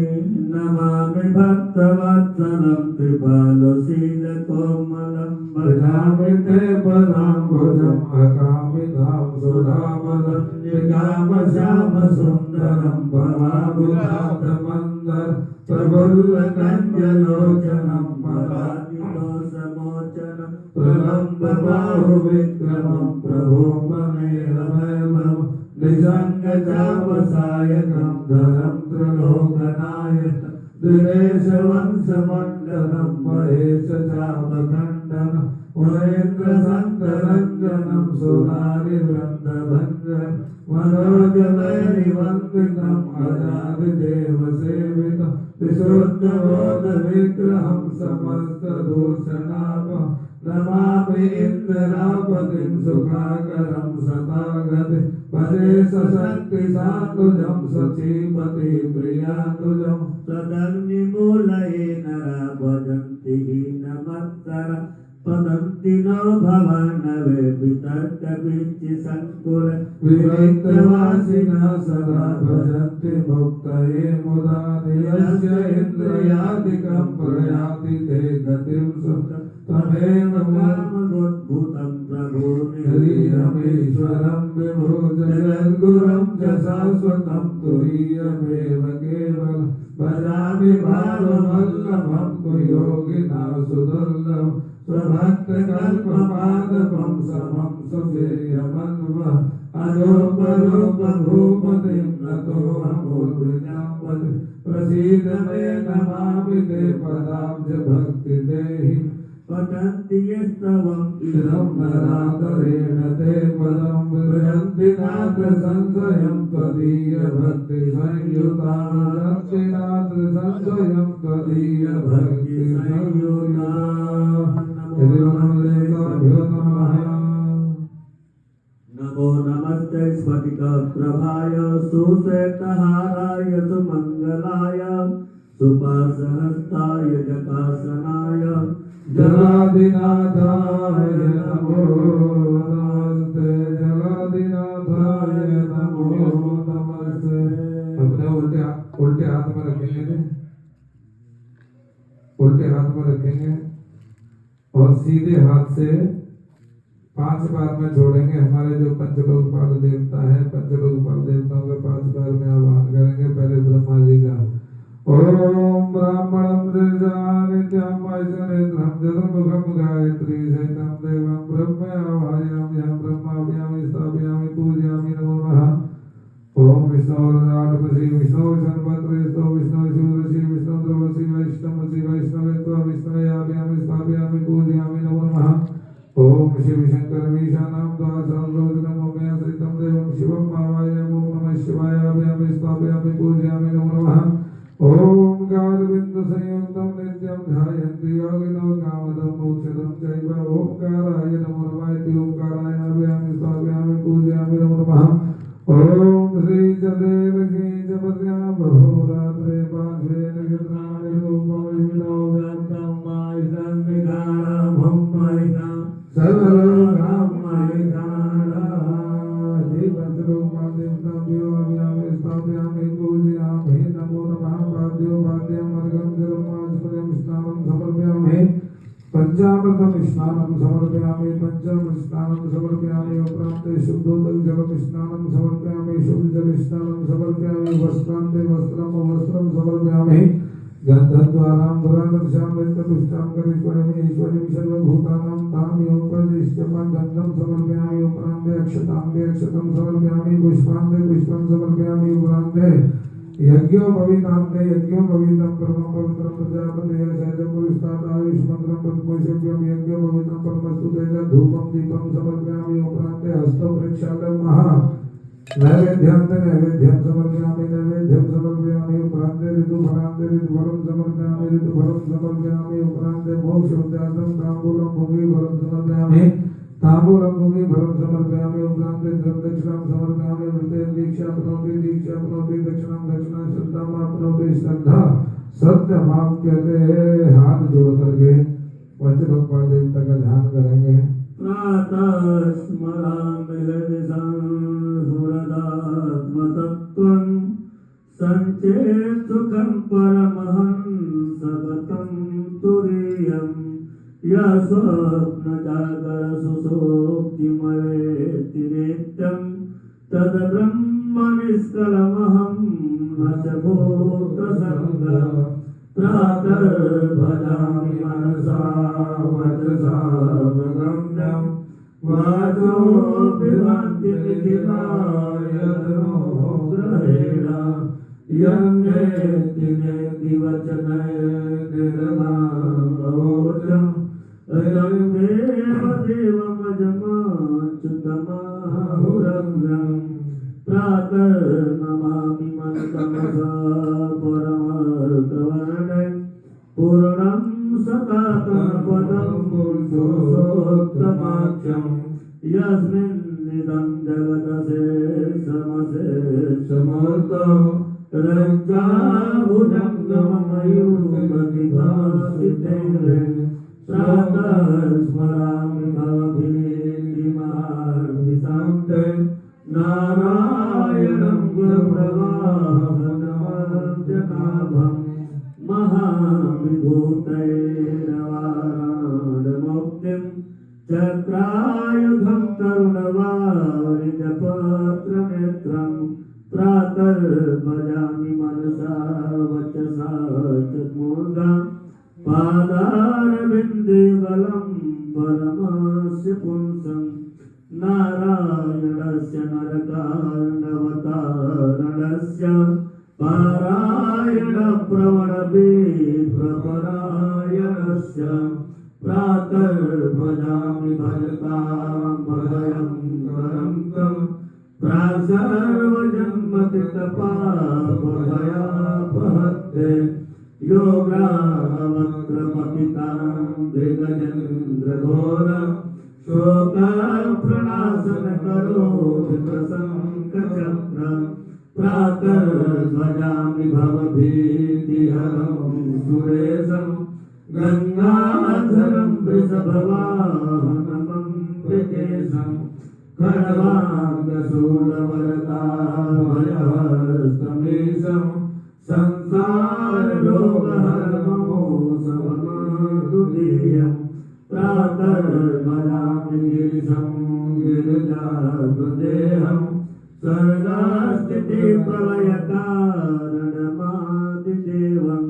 नमामि भक्तवत्सलं कृपालुशीलकोमलं भजामि ते पदाम्बुजम् अकामितां सुधामलं निगामश्यामसुन्दरं भवाभुरातमन्दर प्रफुल्लकञ्जलोचनं पराजितोषमोचनं प्रलम्बबाहुविक्रमं प्रभोपमेलमैवम् निजङ्गजापसायकं धरं त्रिलोकनायकं दिनेशवंशमण्डनं महेशचापखण्डनं उरेन्द्रसङ्करञ्जनं सुरारिवृन्दभञ्जनं मनोजवैरिवन्दितम् अजादिदेवसेवितं विशुद्धबोधविग्रहं समस्तदूषणापहं नमामि इन्द्रापतिं सुखाकरं सतागतिं भजे सशक्तिसान्तुजं सचीपति प्रियानुजं तदन्निमूलये नरा भजन्ति हीनमत्सर पतन्ति नो भवानवे वितर्कपिच्चिसङ्कुल विरक्तवासिनः सदा भजन्ति मुक्तये मुदा यस्य इन्द्रियादिकं प्रयाति ते गतिं सुखं तमेव मामगोद्भूतं प्रभो निरीयमीश्वरं विभो जगद्गुरुं च शाश्वतं तुरीयमेव केवलं भजामि भाववल्लभं कुयोगिनः सुदुर्लभं स्वभक्तकल्पपादपं समं सुवेयमन्वः अजोपरूपभूपतिं नतोऽहमूर्ध्वजापति प्रसीद मे नमामि ते पदाब्जभक्तिदेहि पठन्ति यस्तवम् इदं नरातरेण ते पदं विभजन्ति नात्र संशयं त्वदीयभक्तिसंयुता भक्तिनात्र संशयं त्वदीयभक्तिसंयुता देवाभ्यो नमः नमो नमस्ते स्फटिकप्रभाय सुश्वेतहाराय सुमङ्गलाय सुपासहस्ताय जटासनाय जलादिनाथाय नमो नमस्ते जलादिनाथाय नमो नमस्ते अपने उल्टे हाथ में रखेंगे उल्टे हाथ में रखेंगे और सीधे हाथ से 5 बार में जोड़ेंगे। हमारे जो पंचलोकपाल देवता है पंचलोकपाल देवताओं का 5 बार में आह्वान करेंगे। पहले ब्रह्मा जी का ओम ब्राह्मणं नित्यं ऐश्वर्यं चतुर्मुखं गायत्री सहितं देवं ब्रह्मयावायामि यं ब्रह्माव्यामि स्थापयामि पूजयामि नमो नमः। ओम विष्णुराटपति विष्णु शर्वत्रेस्तो विष्णु शूरसी विष्णु द्रवसी वैष्णवसी वैष्णवेत्वा विष्णुयाव्यामि स्थापयामि पूजयामि नमो नमः। ओम शिव शंकर ईशानां द्वादशोदरं ओमया सहितं देवं शिवं आवाहयामि ओम नमः शिवायाव्यामि स्थापयामि पूजयामि नमो नमः। ओम गारविंद संयुक्तं नित्यं ध्यायन्ति योगिनो कामदं मोक्षदं चैव ओंकाराय नमो नमः इति ओंकारायाव्यामि स्थापयामि पूजयामि नमो नमः। ओम श्री जदेवकी जपत्यां बहोरात्रे पार्श्वे नक्षत्राणि रूपं विष्णो व्याप्तं मायितं विकारां हम मायितं सर्वलोकां मायिताः देवलोकां देवताभ्यो अव्यामि स्थापयामि पूजयामि नमो नमः। पाद्यो पाद्यं अर्घं जलमास्पदं स्नानं समर्पयामि पंचामृतं स्नानं समर्पयामि पंचामृत स्नानं समर्पयामि उपरान्ते शुद्धोदक जलं स्नानं समर्पयामि शुद्ध जल स्नानं समर्पयामि वस्त्रान्ते वस्त्रं समर्पयामि गन्धद्वारां दुरादर्शां दत्तपुष्टां करीश्वरीं ईश्वरीं सर्वभूतानां ताम्योपदिष्टमं गन्धं समर्पयामि उपरान्ते अक्षतं समर्पयामि पुष्पान्ते पुष्पं समर्पयामि उपरान्ते यज्ञोपवीतान्ते यज्ञोपवीतं परमं पवित्रं प्रजापतये शैलं पुरुषादायुष्मन्त्रं पद्मोषभ्यं यज्ञोपवीतं परमस्तु तेज धूपं दीपं समर्पयामि उपरान्ते हस्तो प्रक्षालं महा नैवेद्यं समर्पयामि उपरान्ते ऋतुफलान्ते ऋतुफलं समर्पयामि उपरान्ते मोक्षोद्यातं ताम्बूलं भुगिफलं समर्पयामि उपरान्ते दक्षिणां समर्पयामि वृते दीक्षा प्रणोति दक्षिणां श्रद्धामाप्नोति श्रद्धा सत्यमाप्यते। हाथ जोड़ करके पंचभक्पा देवता का ध्यान करेंगे। प्रातः स्मरामि हृदिसंस्फुरदात्मतत्त्वं सञ्चेत् सुखं परमहंसगतं तुरीयं यः स्वप्नजागरसुषुप्तिमवेत्ति नित्यं तद्ब्रह्मनिष्कलमहं न च भूतसङ्गः प्रातर्भजामि मनसा वचसा गम्यं वाचो विभान्ति ग्रहेण यन्नेति नेति वचनैर्निर्मावोचं अयं देवदेवमजमाच्युतमाहुरग्रं प्रातर्नमामि मनतमसा परमार्थवर्णं पूर्णं सतातनपदं पुरुषोत्तमाख्यं यस्मिन्निदं जगदशेषमशेषमूर्तो रज्जाभुजङ्गममयूरतिभासिते प्रातः स्मरामि भवभीतिमार्तिसान्ते नारायणं गुरुप्रवाहनमर्त्यनाभं महाविभूतैरवाराणमुक्तिं चक्रायुधं तरुणवारिजपत्रनेत्रं प्रातर्भजामि मनसा वचसा चतुर्धा पादारविन्दे बलं परमस्य पुंसं नारायणस्य नरकार्णवतारणस्य पारायणप्रवणवीप्रपरायणस्य प्रातर्भजामि भजतां भयङ्करं तं प्रासर्वजन्मतितपापभयापहत्ते योगावक्रमपितां दिगजेन्द्रघोरं शोकप्रणाशनकरोति प्रसङ्कचक्रं प्रातर्भजामि भवभीतिहरं सुरेशं गङ्गाधरं वृषभवाहनं विकेशं खड्वाङ्गशूलवरदाभयहस्तमीशं संसाररोगहरमोसवमातुदीयं प्रातर्भजामि गिरिशं गिरिजादेहं सर्गास्थितिप्रलयकारणमादिदेवं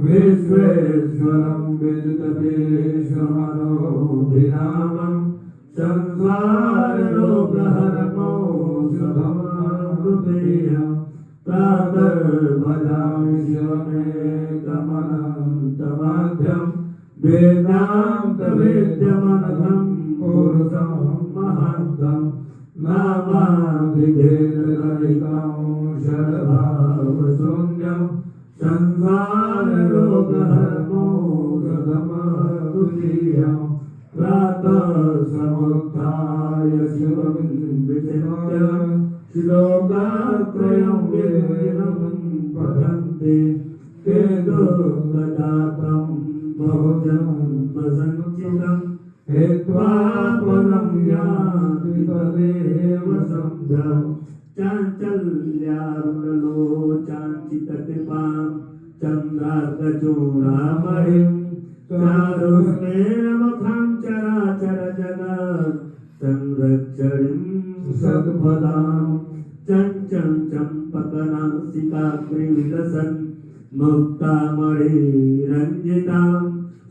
विश्वेश्वरं विजितवेश्वमनोभिरामं संसाररोगहरमोसवमातुदीयं प्रातर्भजामि शिवमेकमनन्तमाद्यं वेदान्तवेद्यमनघं पुरुषं महान्तं नामाभिधेयरहितं षड्भावशून्यं संसाररोगहरमोसवमातुदीयं प्रातः समुत्थाय शिवं विचिन्त्य श्लोकात्रयं विधिनं पठन्ति ते दुर्गजातं बहुजन्मसञ्चितं हेत्वा पदं यान्ति तदेव संभ्रं चाञ्चल्यारुणलोचाञ्चितकृपां चन्द्रार्कचूडामणिं चारुस्मेरमुखं चराचरजगत् संरक्षणीं सद्पदां चञ्चं चम्पकनासिकाग्रिविलसन् मुक्तामणि रञ्जितां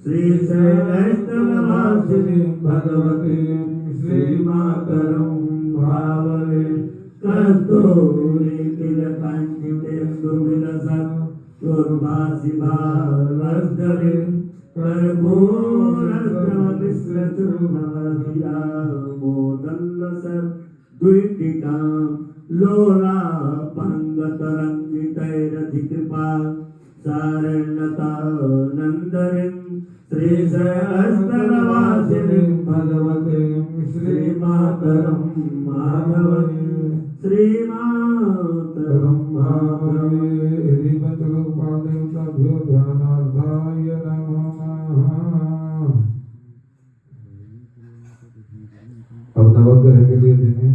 श्रीशैलस्थलवासिनीं भगवतीं श्रीमातरं भावये कस्तूरीतिलकञ्चितेन्दुविलसत् दुर्वासिभारस्धरिं कर्पूरस्रवमिश्रचूर्णमधियामोदन्नसत् द्विटिकां लोलापङ्गतरङ्गितैरधिकृपा सारण्यतानन्दरीं श्रीशैलस्थलवासिनीं भगवतीं श्रीमातरं माधवनीं श्रीमातरं भावये पंचलोकपादेवताभ्यो ध्यानार्थाय नमः। अब नवग्रह के लिए देंगे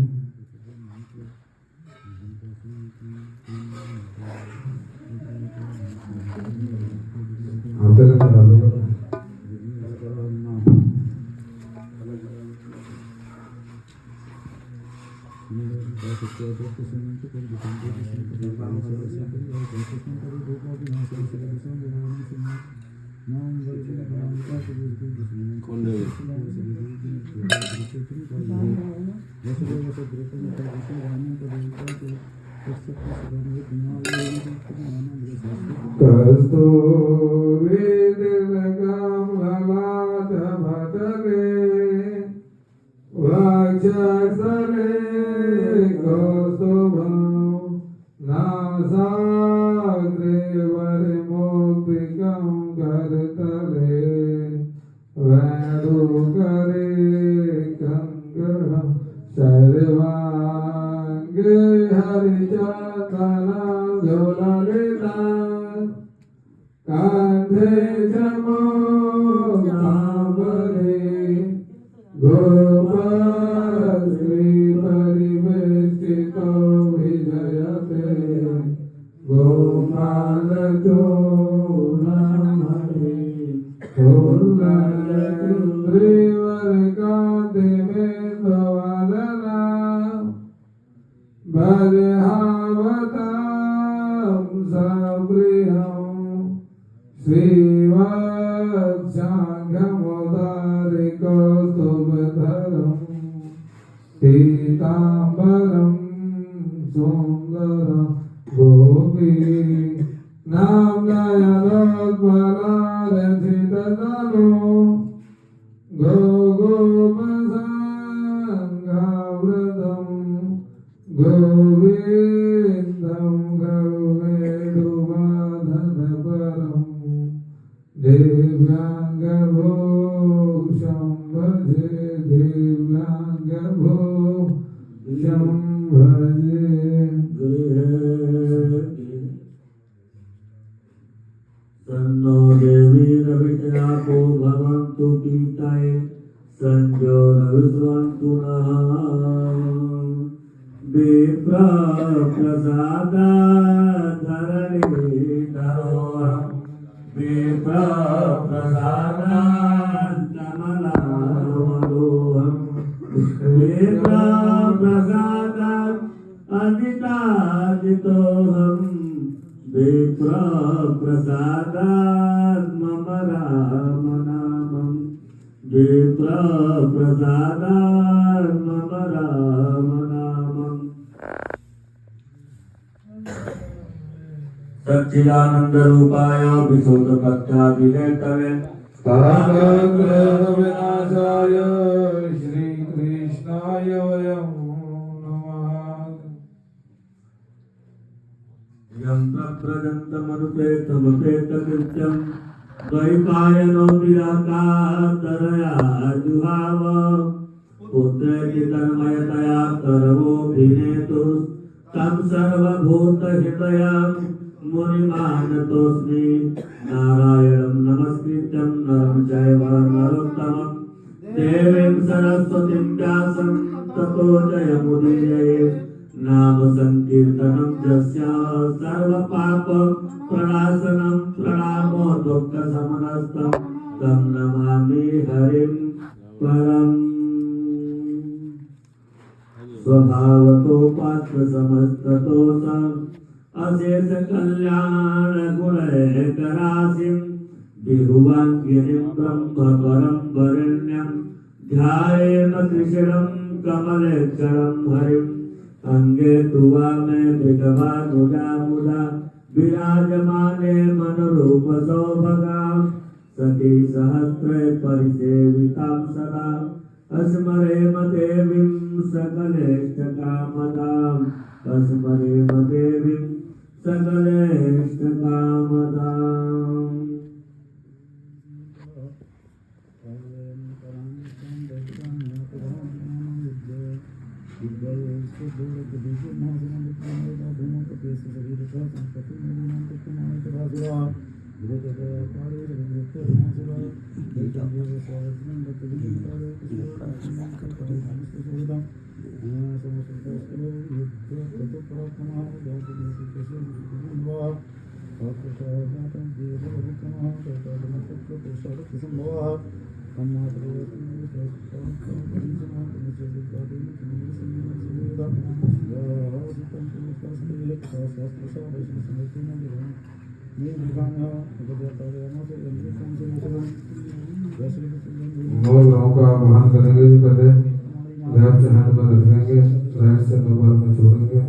कस्तूरी तिलकं ललाटपटले वक्षस्थले कौस्तुभं नासाग्रे वरमौक्तिकं करतले वेणुकरे कङ्कणं सर्वाङ्गे हरिचन्दनधुललिता कान्धे जमोदाम्बरे गोपश्रीपरिवेष्टितो विजयते गोपालचूर्णमणि फुल्लचन्द्रिवर्कान्तिमेन्दुवदना भजहावतां सप्रियं श्रीवत्साङ्गमुदारिकौस्तुभधरं पीताम्बरं सुन्दरं गोपी नाम्नयनोत्पलारचिततनु गोगोपसङ्घावृतं गोविन्दं गरुवेणुवादनपरं दिव्याङ्गभूषं भजे दिव्याङ्गभूषं भजे। सन्नो देवी रविशनाको भवन्तु कीर्तये संजोरविस्वन्तु नः विप्रप्रसादाद्धरणीधरोहं विप्रप्रसादात्कमलामलोहं विप्रप्रसादात् अजिताजितोऽहं विप्रप्रसादात् मम रामनामं विप्रप्रसादात् मम रामनामम् सच्चिदानन्दरूपाय विशुद्धभक्ताभिनेतवे तारकग्रहविनाशाय श्रीकृष्णाय वयं नमः। यन्त्रप्रजन्तमनुपेतमपेतकृत्यं द्वैपायनो विराकातरया जुहाव पुत्रेति तन्मयतया करवोऽभिनेतु तं सर्वभूतहृदयं मुनिमानतोऽस्मि नारायणं नमस्कृत्यं नरं चैव नरोत्तमं देवीं सरस्वतीं व्यासं ततो जयमुदीरये नाम संकीर्तनं यस्य सर्वपाप प्रणाशनं प्रणामो दुःखशमनस्तं तं नमामि हरिं परम् स्वभावतोपात्र समस्ततोषं अशेष कल्याण गुणैकराशिं जिह्वां गिरिं ब्रह्मवरं वरेण्यं ध्यायेन कृष्णं कमलेश्वरं हरिम् अंगे तु वामे विद्वानुजा मुदा विराजमाने मनोरूप सौभगां सती सहस्रे परिसेवितां सदा अस्मरेम देवीं सकलेष्टकामदाम् अस्मरेम देवीं सकलेष्टकामदाम्। नौ ग्रहों का आवाहन करेंगे जी। पहले लेफ्ट हैंड में रखेंगे, राइट से नंबर में छोड़ेंगे।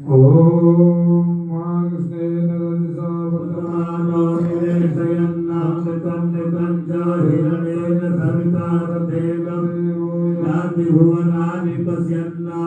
ओम मां कृष्णेन रजसा वर्तमानो निवेशयन्नामृतं निपञ्च हिरणेन सविता रथेन याति भुवनानि पश्यन्ना